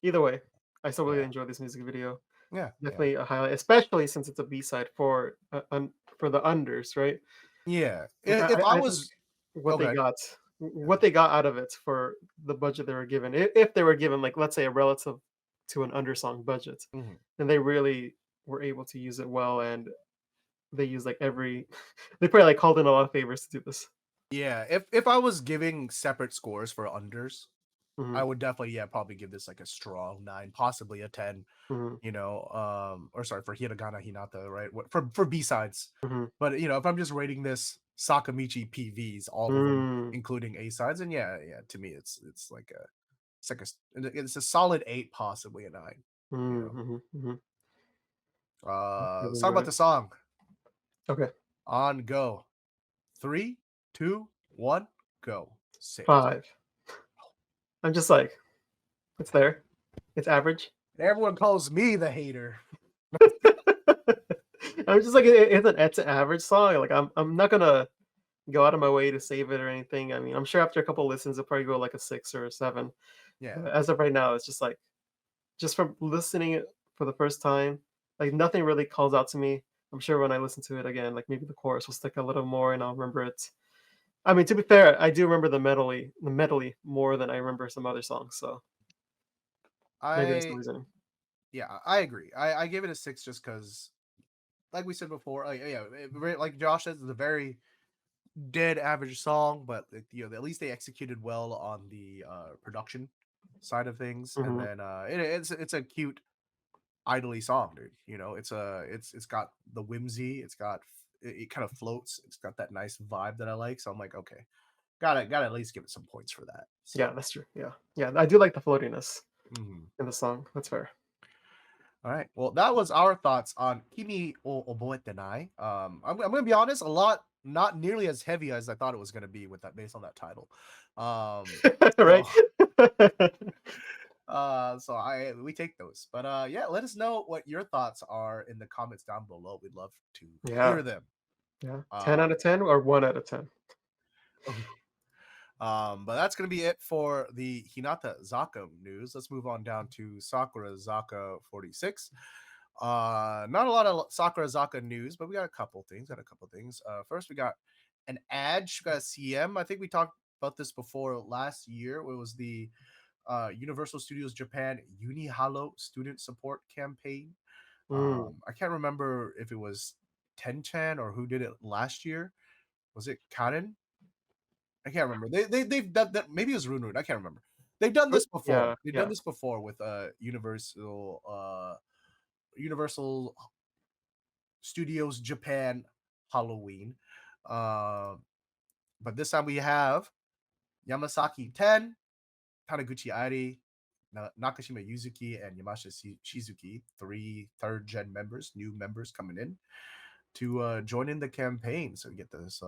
Either way, I still really Yeah, enjoy this music video. yeah, yeah, Definitely a highlight, especially since it's a B-side for the unders, right? yeah. Like If I I think was okay. what they got out of it for the budget they were given, if they were given like let's say a relative to an undersong budget, Mhm. then they really were able to use it well, and they used like every they probably like called in a lot of favors to do this. Yeah, if I was giving separate scores for unders, Hmm. I would definitely probably give this like a strong 9, possibly a 10. Hmm. Or sorry for Hiragana Hinata, right? For B sides, Hmm. but if I'm just rating this Sakamichi PVs, all of them, Mm, including A sides, and yeah, to me it's a solid 8, possibly a 9. You mm, know, mhm. Really let's talk enjoy about it. the song. Okay, On go, 3, 2, 1, go. 6. 5. I'm just like, it's there. It's average. Everyone calls me the hater. I'm just like, it's an average song. Like, I'm not gonna go out of my way to save it or anything. I mean, I'm sure after a couple listens, it'll probably go like a 6 or a 7. Yeah, But as of right now, it's just like, just from listening it for the first time, like nothing really calls out to me. I'm sure when I listen to it again, like maybe the chorus will stick a little more and I'll remember it. I mean, to be fair, I do remember the medley more than I remember some other songs. So maybe that's the I reason. I agree. I gave it a 6 just because, like we said before, like Josh says, it's a very dead average song, but at least they executed well on the production side of things, and Hmm. then it's a cute idly song, dude. It's got the whimsy, it kind of floats, it's got that nice vibe that I like, so I'm like, okay, gotta at least give it some points for that. Yeah, So that's true. Yeah, yeah, I do like the floatiness mhm. in the song. That's fair. All right. Well, that was our thoughts on Kimi o Oboetenai. I'm gonna be honest, a lot not nearly as heavy as I thought it was gonna be with that based on that title. So Right? so I we take those. But yeah, let us know what your thoughts are in the comments down below. We'd love to Yeah. hear them. Yeah. 10 out Um of 10 or 1 out of 10? but that's gonna be it for the Hinatazaka news. Let's move on down to Sakura Zaka 46. Not a lot of Sakura Zaka news, but we got a couple things. First, we got an ad. We got a CM. I think we talked about this before last year. It was the Universal Studios Japan Unihalo student support campaign. Mm. I can't remember if it was Tenchan or who did it last year. Was it Karen? I can't remember. They've done that. Maybe it was Rune. I can't remember. They've done this before. Yeah, They've done yeah. this before with Universal Studios Japan Halloween. Uh, but this time we have Yamasaki 10, Taniguchi Airi, Nakashima Yuzuki, and Yamashita Shizuki, 3 third-gen members, new members coming in to join in the campaign. So we get this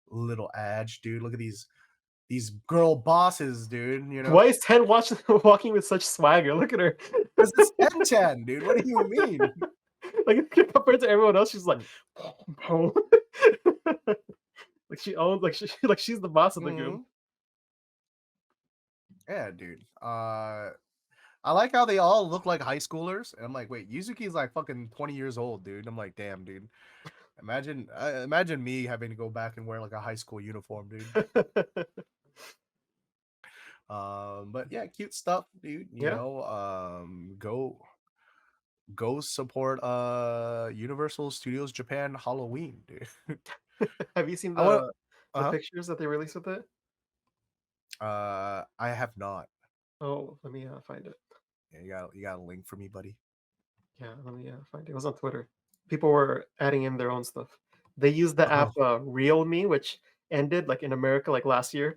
little edge, dude. Look at these girl bosses, dude. You know, Why is Ten walking with such swagger? Look at her. because it's Tenchan, dude. What do you mean? Like compared to everyone else, she's like, like she owns, like she's the boss of the group. Mhm. Yeah, dude. I like how they all look like high schoolers, and I'm like, wait, Yuzuki's like fucking 20 years old, dude. I'm like, damn, dude. Imagine me having to go back and wear like a high school uniform, dude. But yeah, cute stuff, dude. You Yeah. know, go support Universal Studios Japan Halloween, dude. Have you seen I want the uh-huh. pictures that they released with it? I have not. Oh, let me find it. Yeah, you got a link for me, buddy. Yeah, let me find it. It was on Twitter. People were adding in their own stuff. They used the app Oh, Real Me, which ended like in America like last year.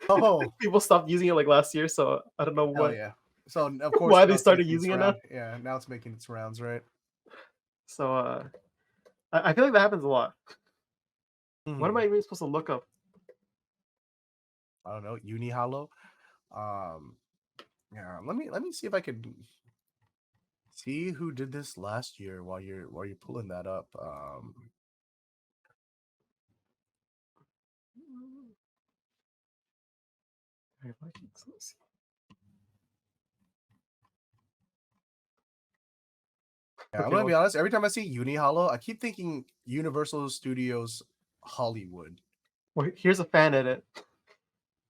oh, People stopped using it like last year, so I don't know hell what yeah. So of course why now they it's started making its using it now. round. Yeah, now it's making its rounds, right? So I feel like that happens a lot. What am I Mhm. even supposed to look up? I don't know, Uni Hollow. Um, yeah, let me see if I can see who did this last year while you're pulling that up. Let's see. Yeah, I'm Okay, gonna well, be honest. Every time I see Uni Hollow, I keep thinking Universal Studios Hollywood. here's a fan edit,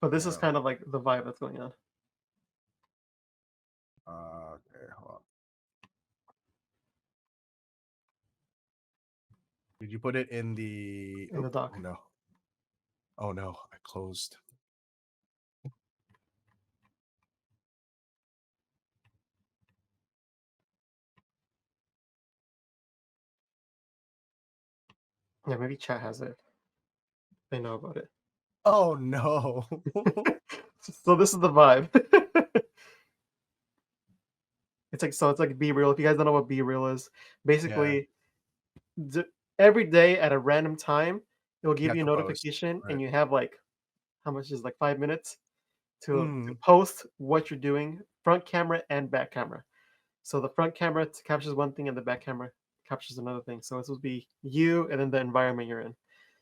but this is Yeah. kind of like the vibe that's going on Okay, hold on. Did you put it in the? in the Oh doc. no! Oh no! I closed. Yeah, maybe chat has it. They know about it. Oh no! So this is the vibe. It's like Be Real. If you guys don't know what Be Real is, Yeah, basically d- every day at a random time, it will you give have you a to post, notification, and right? you have like how much is like 5 minutes to Mm. post what you're doing, front camera and back camera. So the front camera captures one thing, and the back camera captures another thing. So this would be you, and then the environment you're in,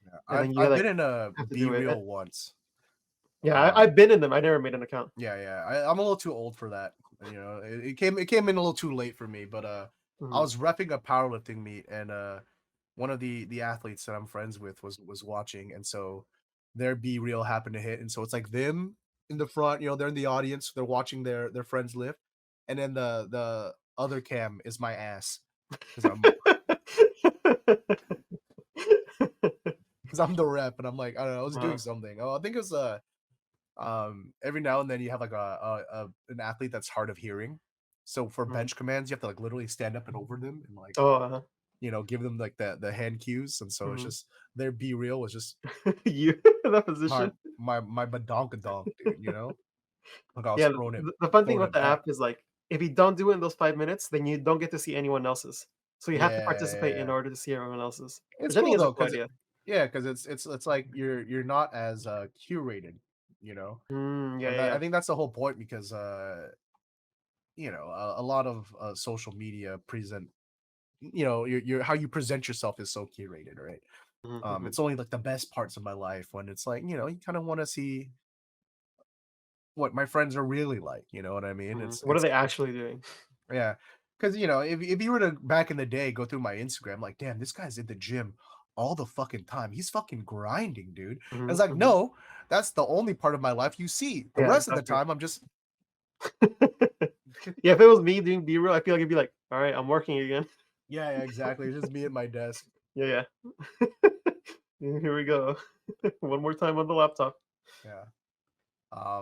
Yeah, and I've then you I've like been in a have to Be do it. Real once. Yeah, Um, I've been in them. I never made an account. yeah. I'm a little too old for that. You know, it came in a little too late for me. But I Mhm. was repping a powerlifting meet, and one of the athletes that I'm friends with was watching, and so their Be Real happened to hit, and so it's like them in the front. You know, they're in the audience, they're watching their friends lift, and then the other cam is my ass because I'm the rep, and I'm like, I don't know, I was doing Uh, something. Oh, I think it was every now and then you have like an athlete that's hard of hearing. So for mhm. bench commands, you have to like literally stand up and over them and like, Oh, give them like the hand cues. And so it's mhm. just their Be Real was just You in that my position. my badonkadonk, dude, you know? Like I was Yeah, throwing it the fun thing throwing with it the back. app is like if you don't do it in those 5 minutes, then you don't get to see anyone else's. So you have to participate in Yeah. order to see everyone else's, It's which I think cool is a though, cool because idea. because it's like you're not as curated, you know, Yeah, and yeah, that I yeah. think that's the whole point because a lot of social media present your how you present yourself is so curated, right? Mhm. It's only like the best parts of my life when it's like you kind of want to see what my friends are really like. You know what I mean? What are they actually doing? Yeah, because if you were to back in the day go through my Instagram, like, damn, this guy's in the gym all the fucking time. He's fucking grinding, dude. And it's like, Mhm. no, that's the only part of my life you see. The Yeah, rest of the exactly. time, I'm just Yeah, if it was me doing B-roll, I feel like it'd be like, all right, I'm working again. yeah, exactly. It's just me at my desk. Yeah, yeah. Here we go. One more time on the laptop. Yeah.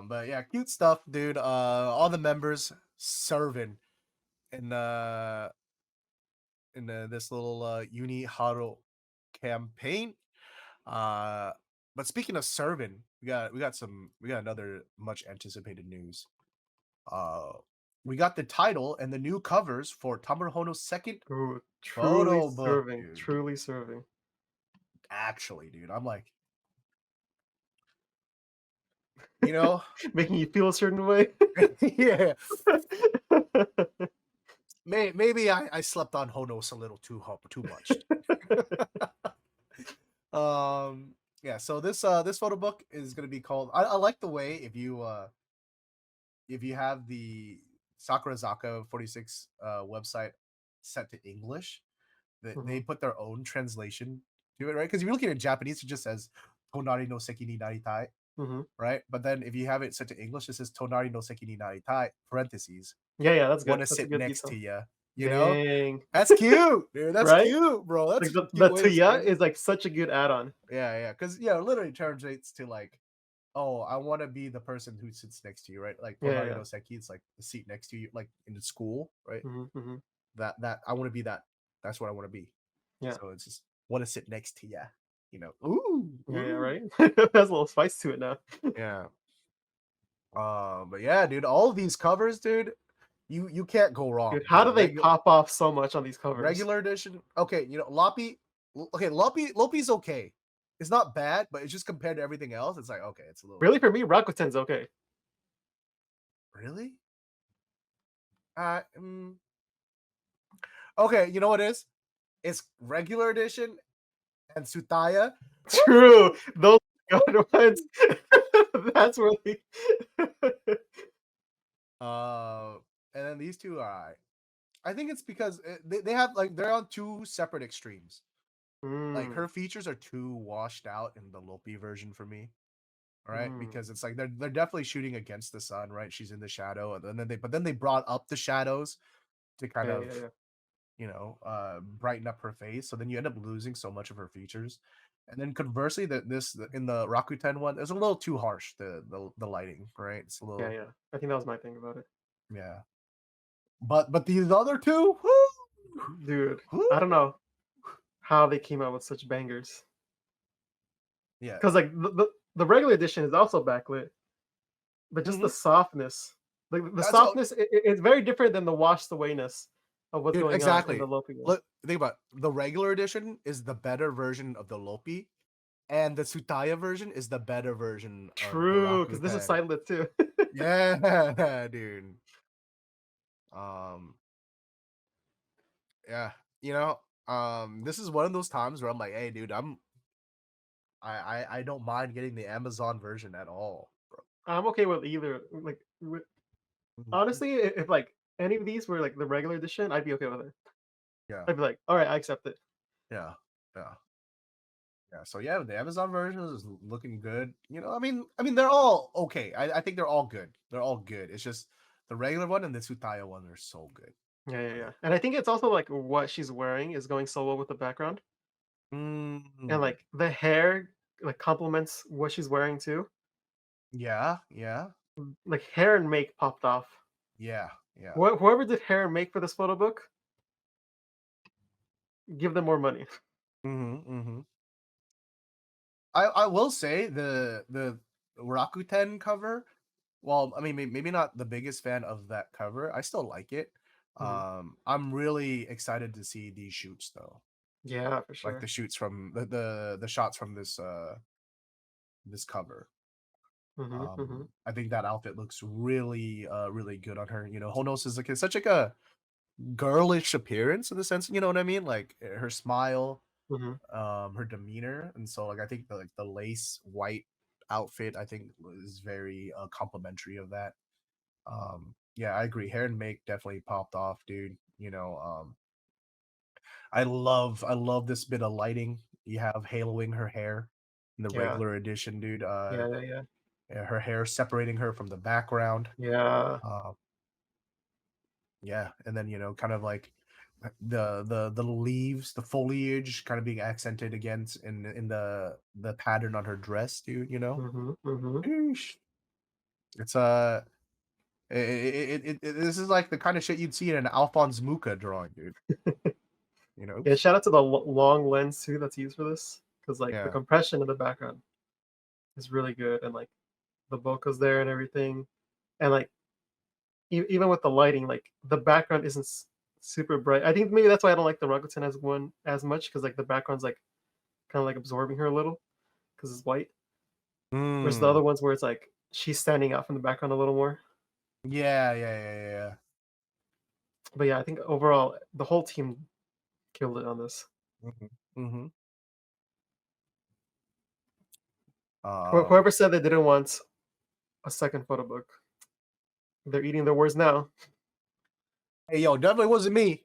But yeah, cute stuff, dude. All the members serving in this little uni huddle campaign. Uh, but speaking of serving, we got another much anticipated news. Uh, we got the title and the new covers for Tamura Hono's second Ooh, truly photo book, serving, dude. truly serving. Actually, dude, I'm like, you know, Making you feel a certain way. yeah, maybe I slept on Honos a little too much. Yeah, so this photo book is gonna be called. I like the way if you have the Sakurazaka46 website set to English, that they Mhm, put their own translation to it, right? Because if you're looking at Japanese, it just says Tonari no seki ni naritai, mhm. right? But then if you have it set to English, it says Tonari no seki ni naritai, parentheses, Yeah, yeah, that's want good. to That's a sit good next to detail. you, you know? Dang. That's cute, dude. That's Right? cute, bro. That's Like a the cute way to tuya say it. is like such a good add-on. Yeah, yeah. Because, it literally translates to like, oh, I want to be the person who sits next to you, right? Like Yeah, yeah, Tonari yeah. no Seki, it's like the seat next to you, like in the school, right? Mhm, mhm. That I want to be that. That's what I want to be. Yeah. So it's just want to sit next to you, Ooh, Yeah, yeah, ooh, right? Has a little spice to it now. yeah. But yeah, dude, all of these covers, dude, you can't go wrong, Dude, how dude. do they pop off so much on these covers? Regular edition. Okay, Loppy. Okay, Loppy's okay. It's not bad, but it's just compared to everything else, it's like okay, it's a little Really, for me, Rakuten's okay. really. Mm, okay, you know what it is? It's regular edition and Sutaya. True. Those good ones. That's really Uh, and then these two are. I think it's because they have like they're on two separate extremes. Like Mm, her features are too washed out in the Lopi version for me. Right, mm. because it's like they're definitely shooting against the sun, right? She's in the shadow, and then they brought up the shadows to kind Yeah, of yeah, yeah. brighten up her face. So then you end up losing so much of her features. And then conversely, in the Rakuten one, it's a little too harsh. The lighting, right? It's a Yeah, little yeah. I think that was my thing about it. yeah. But these other two, whoo, Dude, whoo, I don't know how they came out with such bangers. yeah. Because like the regular edition is also backlit, but just the Mhm. softness, like the That's all, softness, it's very different than the washed awayness of what's dude. going on in the Exactly. Lopi one. Look, think about it. The regular edition is the better version of the Lopi, and the Tsutaya version is the better version of the True, because this is Rakuten. sidelit too. Yeah, dude. Um, yeah, this is one of those times where I'm like, hey, dude, I don't mind getting the Amazon version at all, bro. I'm okay with either. Like, Mhm. honestly, if like any of these were like the regular edition, I'd be okay with it. Yeah, I'd be like, all right, I accept it. yeah, yeah, yeah. So yeah, the Amazon version is looking good. I mean, they're all okay. I think they're all good. They're all good. It's just the regular one and the Tsutaya one are so good, Yeah, yeah, yeah. right? And I think it's also like what she's wearing is going so well with the background, and Mm, like the hair like complements what she's wearing too. yeah, yeah, Like hair and make popped off. yeah, yeah. Whoever did hair and make for this photo book, give them more money. Mm-hmm. I will say the Rakuten cover. well, I mean, maybe not the biggest fan of that cover. I still like it. Mhm. I'm really excited to see these shoots though, Yeah, for like the sure. shoots from the shots from this cover. Mhm, mhm. I think that outfit looks really really good on her. You know, Honos is like such like a girlish appearance in the sense, you know what I mean? Like her smile, Mhm. her demeanor, and so like I think the lace white outfit I think is very complimentary of that. Yeah, I agree. Hair and make definitely popped off, dude. You know, I love this bit of lighting. You have haloing her hair in the Yeah. regular edition, dude. Yeah, yeah, yeah. Yeah, her hair separating her from the background. Yeah. Uh, yeah, and then kind of like the leaves, the foliage, kind of being accented against in the pattern on her dress, dude. Mhm, mhm. Eesh. It's this is like the kind of shit you'd see in an Alphonse Mucha drawing, dude. You know? Yeah, shout out to the long lens too that's used for this, because like the Yeah. compression in the background is really good, and like the bokeh's there and everything, and like even with the lighting, like the background isn't super bright. I think maybe that's why I don't like the Rakuten as one as much, because like the background's like kind of like absorbing her a little because it's white. Whereas the Mm. other ones where it's like she's standing out from the background a little more. Yeah, yeah, yeah, yeah. But yeah, I think overall the whole team killed it on this. Mhm. Mhm. Whoever said they didn't want a second photo book, they're eating their words now. Hey, yo, definitely wasn't me.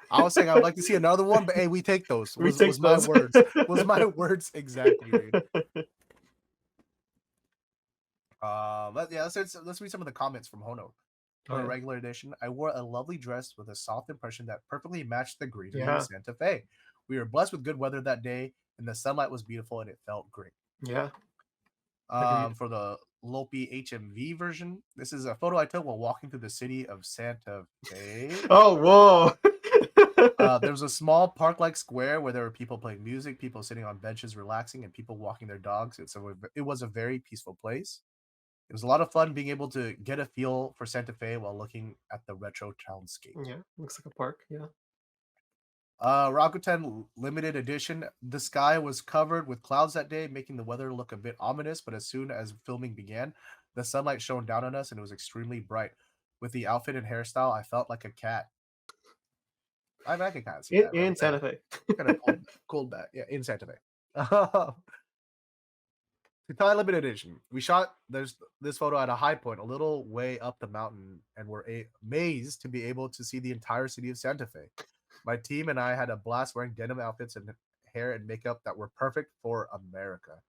I was saying I would like to see another one, but hey, we take those. We Was take my those. words. Was my words exactly, dude. Let's read some of the comments from Hono. Oh For a yeah, regular edition, I wore a lovely dress with a soft impression that perfectly matched the greenery of yeah, Santa Fe. We were blessed with good weather that day, and the sunlight was beautiful and it felt great. yeah. Agreed. For the Lopi HMV version, this is a photo I took while walking through the city of Santa Fe. Oh whoa. There was a small park-like square where there were people playing music, people sitting on benches relaxing, and people walking their dogs. It was a very peaceful place. It was a lot of fun being able to get a feel for Santa Fe while looking at the retro townscape. Yeah, looks like a park. Yeah. Rakuten limited edition. The sky was covered with clouds that day, making the weather look a bit ominous. But as soon as filming began, the sunlight shone down on us, and it was extremely bright. With the outfit and hairstyle, I felt like a cat. I can kind of see that, right? In Santa Fe. Kind of pulled back, yeah, in Santa Fe. To tie limited edition, we shot this photo at a high point, a little way up the mountain, and were amazed to be able to see the entire city of Santa Fe. My team and I had a blast wearing denim outfits and hair and makeup that were perfect for America.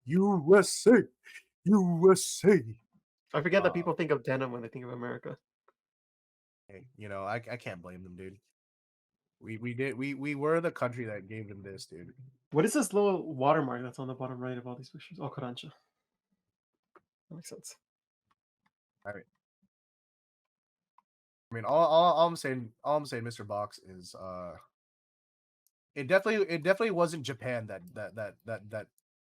USA, USA. I forget that Uh, people think of denim when they think of America. hey, I can't blame them, dude. We were the country that gave them this, dude. What is this little watermark that's on the bottom right of all these pictures? Oh, Kodansha. That makes sense. I mean, all I'm saying, Mr. Box is it definitely wasn't Japan that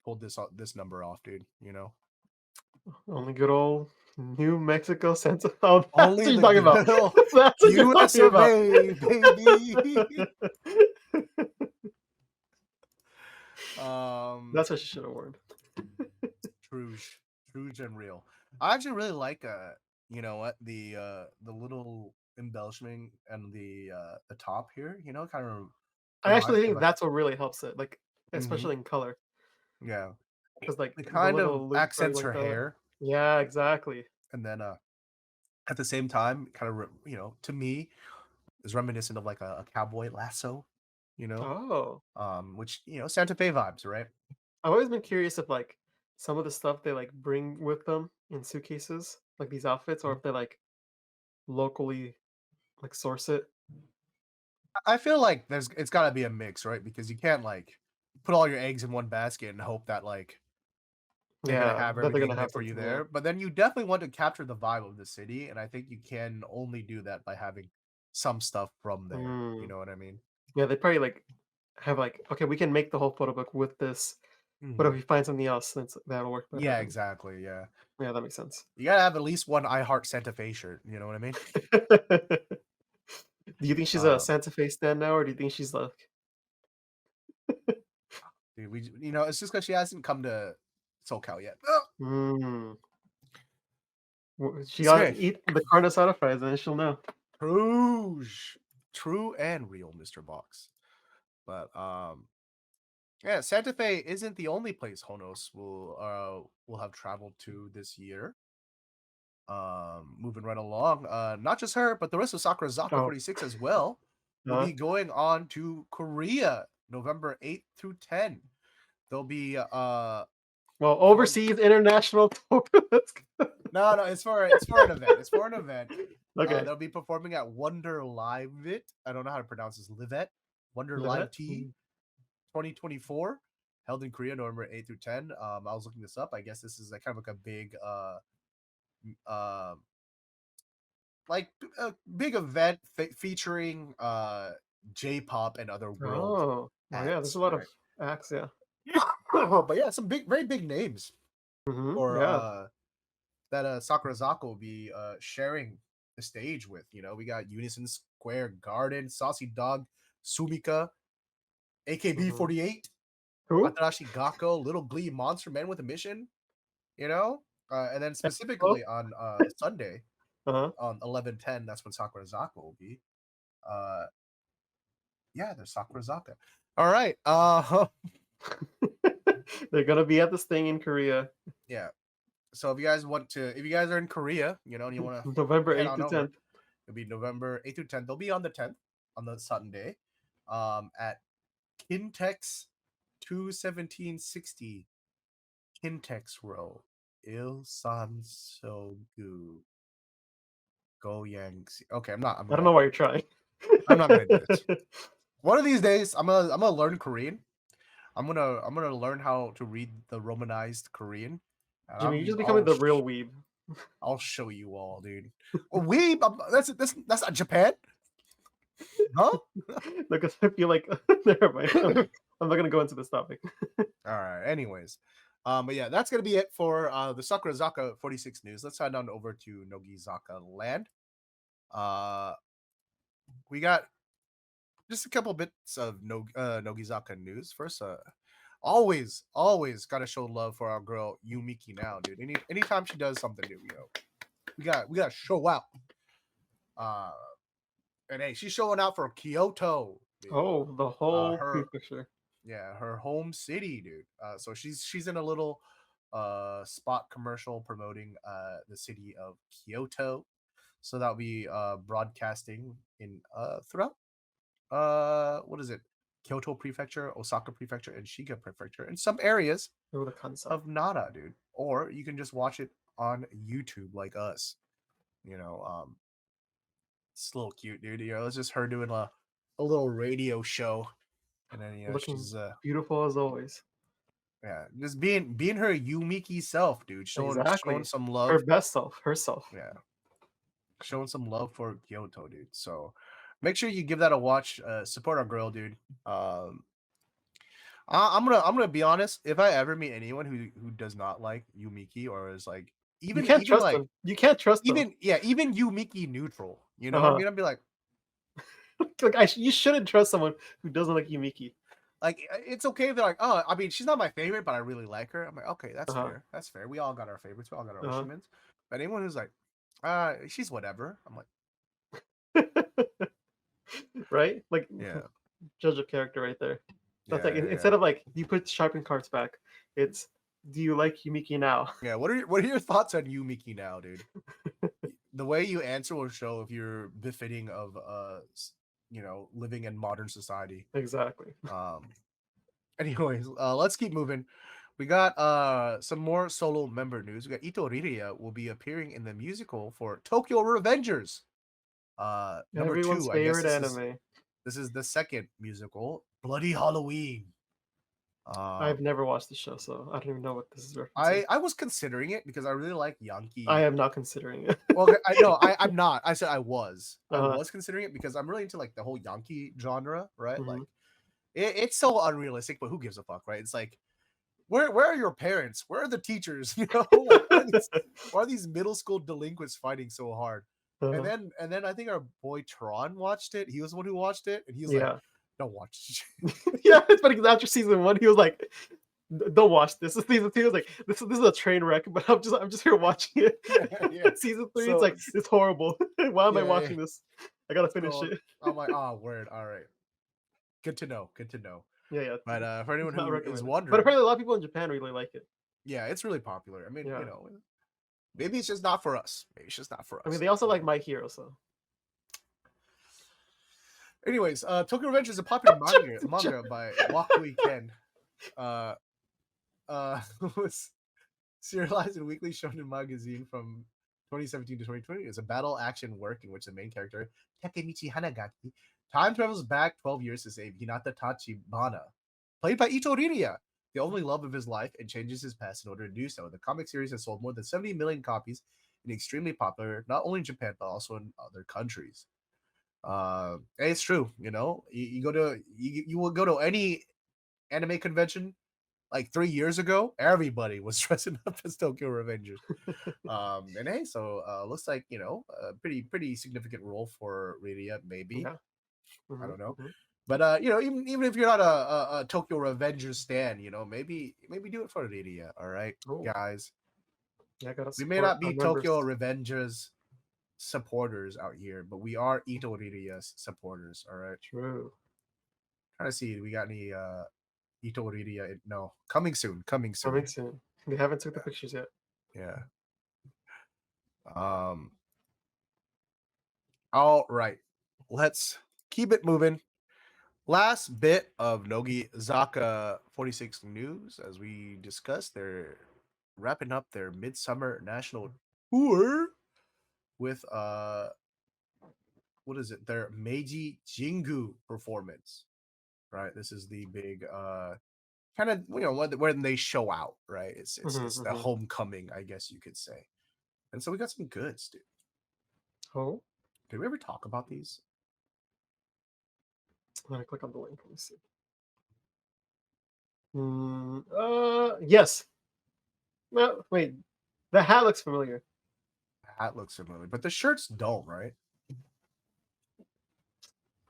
pulled this number off, dude. Only good old New Mexico Santa. Oh, that's what Only you're the talking about. good old That's what you're US talking of about. A, baby. um, That's what you should have warned. Truge, Truge and real. I actually really like you know what the little embellishment and the top here. Kind of I reminds actually me of think like that's what really helps it, like hmm especially in color, yeah, because like it the kind of little loops are accents like her the. hair, Yeah, exactly. and then at the same time, kind of to me is reminiscent of like a cowboy lasso, you know, Oh, which Santa Fe vibes, right? I've always been curious if like some of the stuff they like bring with them in suitcases, like these outfits, or Mhm. if they like locally like source it. I feel like it's got to be a mix, right? Because you can't like put all your eggs in one basket and hope that like they're gonna Yeah, have that they're gonna everything there have for you something. Yeah. there. But then you definitely want to capture the vibe of the city, and I think you can only do that by having some stuff from there. You Mm. know what I mean? Yeah, they probably like have like, okay, we can make the whole photo book with this, But if you find something else, then that'll work better. Yeah, exactly. Yeah, Yeah, that makes sense. you gotta have at least one I Heart Santa Fe shirt. You know what I mean? Do you think she's a Um, Santa Fe stan now, or do you think she's like, dude, it's just because she hasn't come to SoCal yet. mm, she It's gotta okay. eat the carne asada fries, and then she'll know. True, true and real, Mr. Box. But yeah, Santa Fe isn't the only place Honos will have traveled to this year. Moving right along, not just her, but the rest of Sakurazaka Oh, 46 as well will be going on to Korea November 8th through 10. They'll be well, overseas international tour. no, it's for an event. It's for an event. Okay. They'll be performing at WONDERLIVET. I don't know how to pronounce this. Livet. Livet? WONDERLIVET 2024, held in Korea November 8th through 10. I was looking this up. I guess this is kind of like a big big event featuring JPop and other world Oh, yeah, there's acts, a lot of right? acts, yeah. But yeah, some very big names or Yeah. that Sakurazaka will be sharing the stage with. We got Unison Square Garden, Saucy Dog, Sumika, AKB48, Who? Atarashi Gakko, Little Glee Monster Men with a Mission, and then Oh, specifically on Sunday uh-huh. on 11/10, that's when Sakurazaka will be. Yeah, there's Sakurazaka. All right. They're gonna be at this thing in Korea, Yeah. So if you guys are in Korea, and you want to November head 8th on to over, 10th. it'll be November 8th through 10th. They'll be on the 10th, on the Sunday, at Kintex 21760 Kintex Row, Ilsansogu, Goyang. Okay, I'm not. I don't know why you're trying. I'm not gonna do this. One of these days, I'm gonna learn Korean. I'm gonna learn how to read the Romanized Korean. And Jimmy, you're just becoming the real weeb. I'll show you all, dude. Weeb. That's not Japan, huh? Because I feel like never mind. I'm not gonna go into this topic. All right. Anyways, but yeah, that's gonna be it for the Sakurazaka 46 news. Let's head on over to Nogizaka Land. We got just a couple bits of Nogizaka news. First, always gotta show love for our girl Yumiki Nao, dude. Anytime she does something new, we gotta show out. And hey, she's showing out for Kyoto. Dude. Oh, the whole her prefecture. Yeah, her home city, dude. So she's in a little spot commercial promoting the city of Kyoto. So that'll be broadcasting in throughout what is it? Kyoto Prefecture, Osaka Prefecture, and Shiga Prefecture, in some areas Oh, the Kansai. of Nara, dude. Or you can just watch it on YouTube like us. It's a little cute, dude. It's just her doing a little radio show, and then Looking she's beautiful as always. yeah, just being her Yumiki self, dude. Showing Exactly. some Her love. best self, herself. Yeah, showing some love for Kyoto, dude. So make sure you give that a watch. Support our girl, dude. I'm gonna be honest. If I ever meet anyone who does not like Yumiki or is like You can't trust like them. You can't trust them. even Yumiki neutral, you know what I Uh-huh. mean? I'd be like You shouldn't trust someone who doesn't like Yumiki. it's okay. They're like, oh, I mean, she's not my favorite, but I really like her. I'm like, okay, that's Uh-huh. fair. That's fair. We all got our favorites. We all got our Uh-huh. Oshimans. But anyone who's like, she's whatever. I'm like, Right? Like, yeah. judge a character right there. That's like Yeah. instead of like you put sharpened cards back, it's do you like Yumiki now? Yeah. What are your thoughts on Yumiki now, dude? The way you answer will show if you're befitting of living in modern society. Exactly. Anyways, let's keep moving. We got some more solo member news. We got Ito Riria will be appearing in the musical for Tokyo Revengers. Number Everyone's 2, I guess favorite anime. this is the second musical, Bloody Halloween. I've never watched the show, so I don't even know what this is referencing. I was considering it because I really like Yankee. I am not considering it. Well, I know I'm not. I said I was. I Uh-huh. was considering it because I'm really into like the whole Yankee genre, right? Mhm. Like it's so unrealistic, but who gives a fuck, right? It's like where are your parents? Where are the teachers? You know, like why are these middle school delinquents fighting so hard? And Uh, then I think our boy Tron watched it. He was the one who watched it, and he was like, yeah. "Don't watch." Yeah, it's funny because after season one, he was like, Don't watch this." Season two, he was like, this is a train wreck, but I'm just here watching it." Yeah. Season three, it's So like, it's horrible. Why am I yeah, watching this? I gotta finish so it. I'm like, oh, word. All right, good to know. Good to know. Yeah, yeah. But for anyone It's not who is recommended. But wondering, apparently a lot of people in Japan really like it. yeah, it's really popular. I mean, Yeah. maybe it's just not for us. Maybe it's just not for I mean, us. they also like My Hero, so. Anyways, Tokyo Revenge is a popular manga by Wakui Ken. Uh, was serialized in Weekly Shonen magazine from 2017 to 2020. It's a battle action work in which the main character, Takemichi Hanagaki, time travels back 12 years to save Hinata Tachibana, played by Ito Riria, the only love of his life, and changes his past in order to do so. The comic series has sold more than 70 million copies and extremely popular, not only in Japan, but also in other countries. It's true, you go to you will go to any anime convention like 3 years ago, everybody was dressing up as Tokyo Revengers. And hey, so looks like a pretty significant role for Riria, maybe. Yeah. I don't know. Mm-hmm. But even if you're not a Tokyo Revengers stan, maybe do it for Riria, all right, Oh, guys. yeah, I gotta We may support not our be Tokyo members. Revengers supporters out here, but we are Ito Riria's supporters, all right. True. Trying to see, we got any Ito Riria? No, coming soon, coming soon. Coming soon. They haven't took the pictures yet. Yeah. All right. Let's keep it moving. Last bit of Nogi Zaka 46 news. As we discussed, they're wrapping up their Midsummer National Tour with what is it? Their Meiji Jingu performance. Right. This is the big kind of when they show out, right? It's the homecoming, I guess you could say. And so we got some goods, dude. Oh, Did we ever talk about these? I'm gonna click on the link. Let me see. Yes. No, wait. The hat looks familiar. Hat looks familiar, but the shirts don't, right?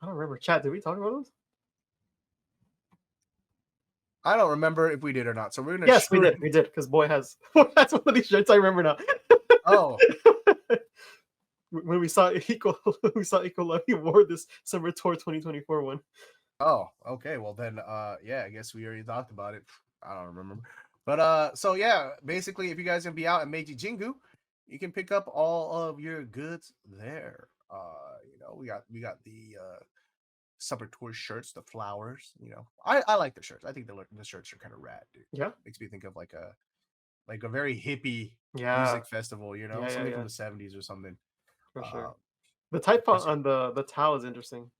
I don't remember. Chat, did we talk about those? I don't remember if we did or not. So we're gonna. Yes, we did. We did because boy has that's one of these shirts I remember now. Oh, when we saw Equal Love, he wore this Summer Tour 2024 one. oh, okay. Well then, yeah. I guess we already talked about it. I don't remember, but so yeah. Basically, if you guys gonna be out at Meiji Jingu, you can pick up all of your goods there. We got the summer tour shirts, the flowers. I like the shirts. I think the shirts are kind of rad, dude. Yeah. Makes me think of like a very hippie Yeah. music festival. Yeah, Something yeah. from the 70s or something. For sure. The type Yes. on the towel is interesting.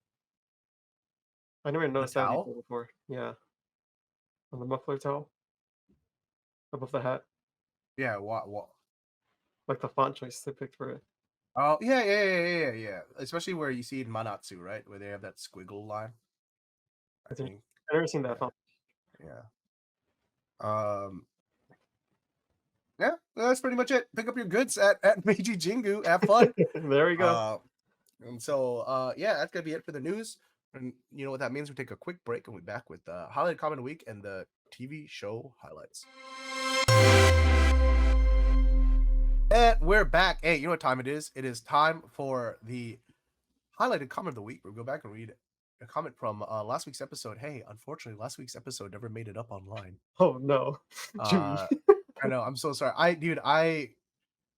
I never The noticed that towel. detail before. Yeah. On the muffler towel above the hat. Yeah. What? Like the font choice they picked for it. Oh yeah. Especially where you see in Manatsu, right, where they have that squiggle line. I think. I've never seen that font. Yeah. Yeah, that's pretty much it. Pick up your goods at Meiji Jingu. Have fun. There we go. And so yeah, that's gonna be it for the news. And you know what that means? We take a quick break and we're back with the highlight comment of the week and the TV show highlights. And we're back. Hey, you know what time it is? It is time for the highlighted comment of the week. We'll go back and read a comment from last week's episode. Hey, unfortunately, last week's episode never made it up online. Oh no, Jimmy. I know. I'm so sorry.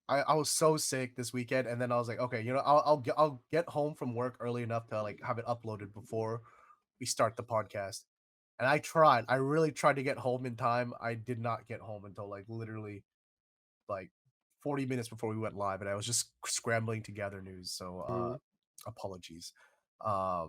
I was so sick this weekend, and then I was like, okay, I'll get home from work early enough to like have it uploaded before we start the podcast. And I really tried to get home in time. I did not get home until like literally like 40 minutes before we went live, and I was just scrambling to gather news. So apologies. But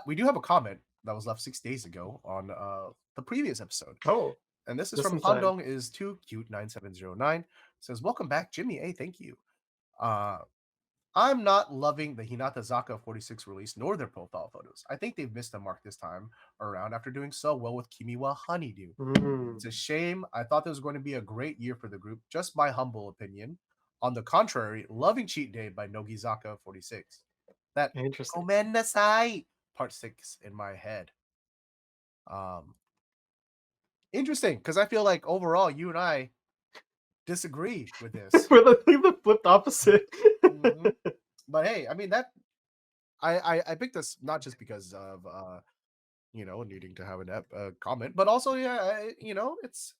we do have a comment that was left 6 days ago on the previous episode. Oh. And this is from Handong is too cute 9709. Says, welcome back, Jimmy. Hey, thank you. I'm not loving the Hinatazaka46 release nor their profile photos. I think they've missed the mark this time around after doing so well with Kimi wa Honeydew. It's a shame. I thought this was going to be a great year for the group, just my humble opinion. On the contrary, loving Cheat Day by Nogizaka46. That Interesting. Gomen nasai part 6 in my head. Interesting, because I feel like overall you and I disagree with this. We're the flipped opposite. Mhm. But hey, I mean that I picked this not just because of needing to have a comment, but also it's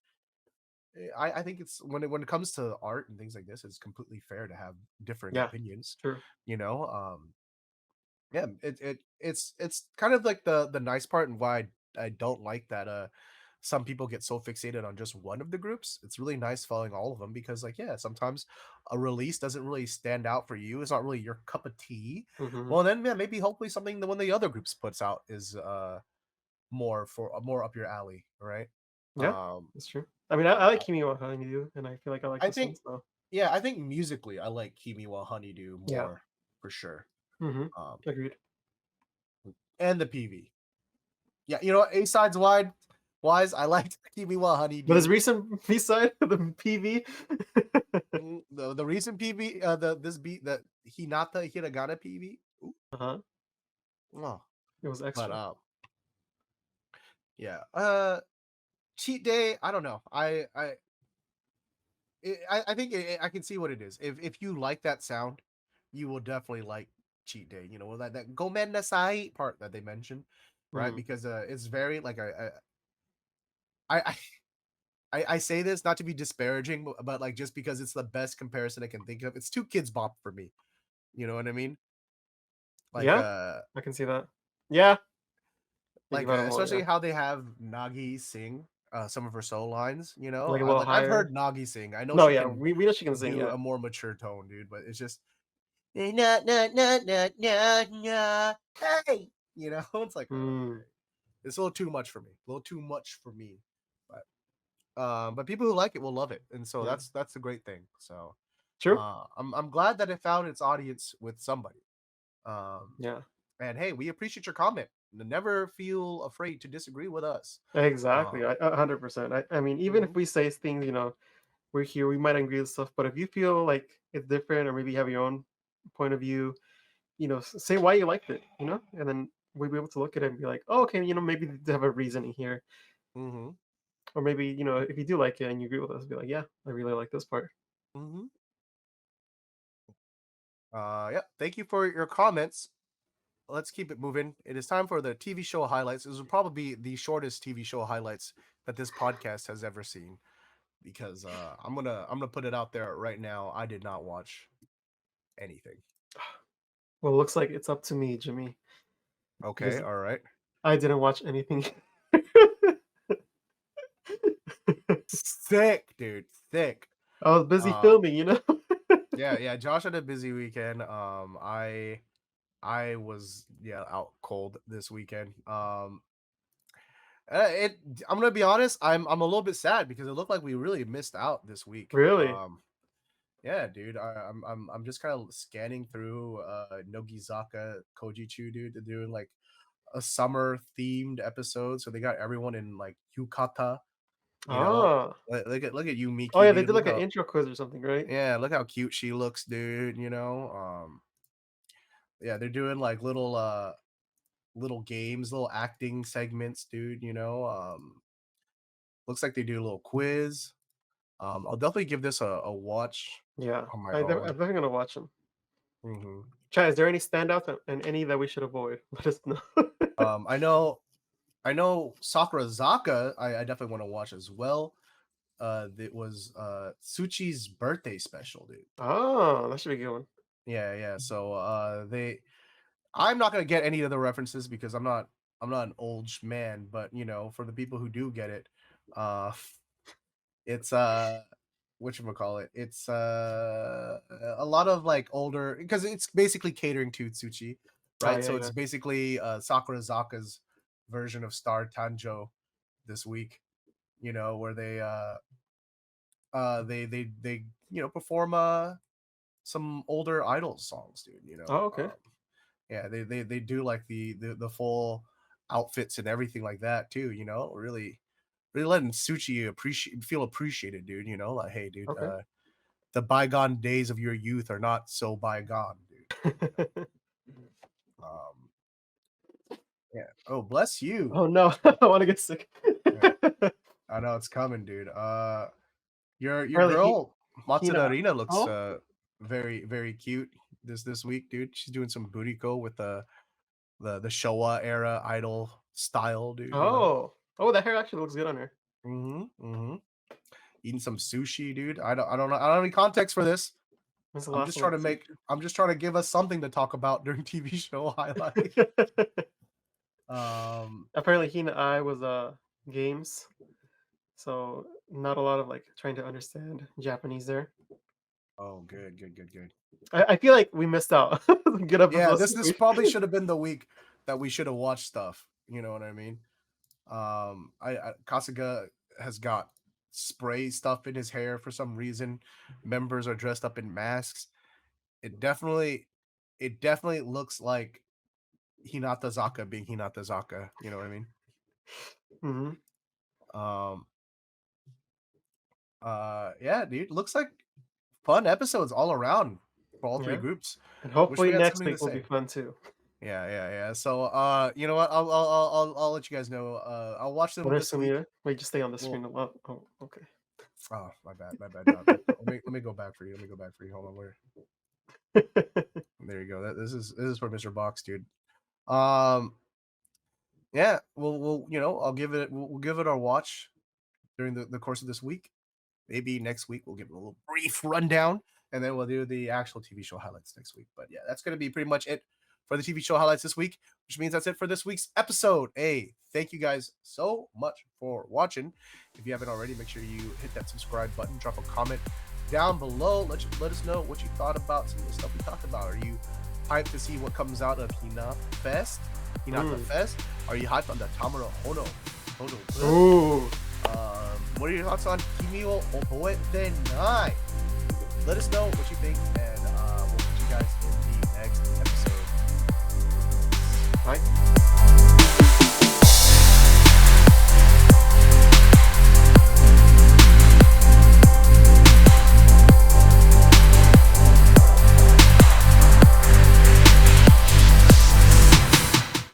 I think it's when it comes to art and things like this, it's completely fair to have differing Yeah, opinions. true. You know, yeah, it's kind of like the nice part and why I don't like that some people get so fixated on just one of the groups. It's really nice following all of them because like yeah, sometimes a release doesn't really stand out for you. It's not really your cup of tea. Mhm. Well then yeah, maybe hopefully something that one of the other groups puts out is more up your alley, right? Yeah, Um that's true. I mean, I like Kimi wa Honeydew, and I feel like I like I this one. think So yeah, I think musically I like Kimi wa Honeydew yeah. more for sure. Mm-hmm. Um Agreed. and the PV. Yeah, you know, A sides wise, I liked Kimi wa But his Honeydew. recent B side, the PV. The recent PV, this beat that Hinata Hiragana PV. Ooh, Uh-huh. oh, It was but extra. yeah. Cheat Day. I don't know. I think I can see what it is. If you like that sound, you will definitely like Cheat Day. You know that Gomen nasai part that they mentioned, right? Mm. Because it's very like I I say this not to be disparaging, but like just because it's the best comparison I can think of. It's two kids bop for me. You know what I mean? Like Yeah, I can see that. Yeah, think about it more. especially Yeah, how they have Nagi sing some of her soul lines. You know, like a little I've higher. heard Nagi sing. I know No, she yeah, can we know she can sing. do Yeah. a more mature tone, dude. But it's just na na na na na na. Hey, you know, it's like Mm. it's a little too much for me. A little too much for me. But people who like it will love it, and so Yeah. that's a great thing. So True. I'm glad that it found its audience with somebody. Um, Yeah. and hey, we appreciate your comment. Never feel afraid to disagree with us. Exactly. Um, 100%. I mean, even if mhm, we say things, we're here, we might agree with stuff, but if you feel like it's different or maybe you have your own point of view, say why you liked it, and then we'll be able to look at it and be like, oh, okay, maybe they have a reasoning here. mhm, Or maybe, if you do like it and you agree with us, be like, yeah, I really like this part. mhm. Yeah. Thank you for your comments. Let's keep it moving. It is time for the TV show highlights. This will probably be the shortest TV show highlights that this podcast has ever seen because I'm gonna put it out there right now. I did not watch anything. Well, it looks like it's up to me, Jimmy, Okay, because all right. I didn't watch anything. Sick, dude. Sick. I was busy Uh filming. yeah. Josh had a busy weekend. I was out cold this weekend. It I'm gonna be honest. I'm a little bit sad because it looked like we really missed out this week. Really? Yeah, dude. I'm just kind of scanning through Nogizaka Kojichu, dude. They're doing like a summer themed episode, so they got everyone in like yukata. You know, Ah. look at Oh, Yumiki, yeah, they dude. did like an intro quiz or something, right? Look how cute she looks, dude. You know, yeah, they're doing like little games, little acting segments, dude. You know, looks like they do a little quiz. I'll definitely give this a watch Yeah. on my I'm own. definitely gonna watch them. Hmm. Chad, is there any standouts and any that we should avoid? Let us know. I know Sakura Zaka. I definitely want to watch as well. It was Tsuchi's birthday special, dude. Oh, that should be a good one. Yeah. So I'm not gonna get any of the references because I'm not an old man, but you know, for the people who do get it, uh, it's whatchamacallit, it's a lot of like older because it's basically catering to Tsuchi, Oh, right? yeah, So yeah. it's basically Sakura Zaka's version of Star Tanjo this week, you know, where they perform some older idol songs, dude. You know. Oh, okay. Yeah, they do like the full outfits and everything like that too. You know, really letting Suchi feel appreciated, dude. You know, like hey, dude, Okay. the bygone days of your youth are not so bygone, dude. Um, yeah. Oh, bless you. Oh no, I want to get sick. Yeah. I know it's coming, dude. Your Apparently, girl Hina. Matsuda looks Oh, very cute this week, dude. She's doing some bootyco with the Showa era idol style, dude. You know. oh, that hair actually looks good on her. Mm-hmm. Eating some sushi, dude. I don't know. I don't have any context for this. When's the I'm last just one? trying to make. I'm just trying to give us something to talk about during TV show highlight. Apparently, Hina I was games, so not a lot of like trying to understand Japanese there. Oh, good. I feel like we missed out. Good Yeah, episodes. this probably should have been the week that we should have watched stuff. You know what I mean? I Kasuga has got spray stuff in his hair for some reason. Members are dressed up in masks. It definitely looks like Hinatazaka being Hinatazaka. You know what I mean? Hmm. Um. Yeah, dude. Looks like fun episodes all around for all three Yeah, groups. and Wish we hopefully had next something to week will be say. fun too. Yeah. So, you know what? I'll let you guys know. I'll watch them What are this some week. Wait, just stay on the screen Well, a lot. Oh, okay. oh, my bad. Let me go back for you. Hold on, where? There you go. This is for Mr. Box, dude. Um, yeah. We'll we'll give it our watch during the course of this week. Maybe next week we'll give it a little brief rundown, and then we'll do the actual TV show highlights next week. But yeah, that's gonna be pretty much it for the TV show highlights this week, which means that's it for this week's episode. Hey, thank you guys so much for watching. If you haven't already, make sure you hit that subscribe button, drop a comment down below. Let us know what you thought about some of the stuff we talked about. Are you hyped to see what comes out of HinaFes? Are you hyped on the Tamura Hono? Ooh. What are your thoughts on Kimi wo Oboetenai? Let us know what you think, and we'll catch you guys in the next episode. Bye.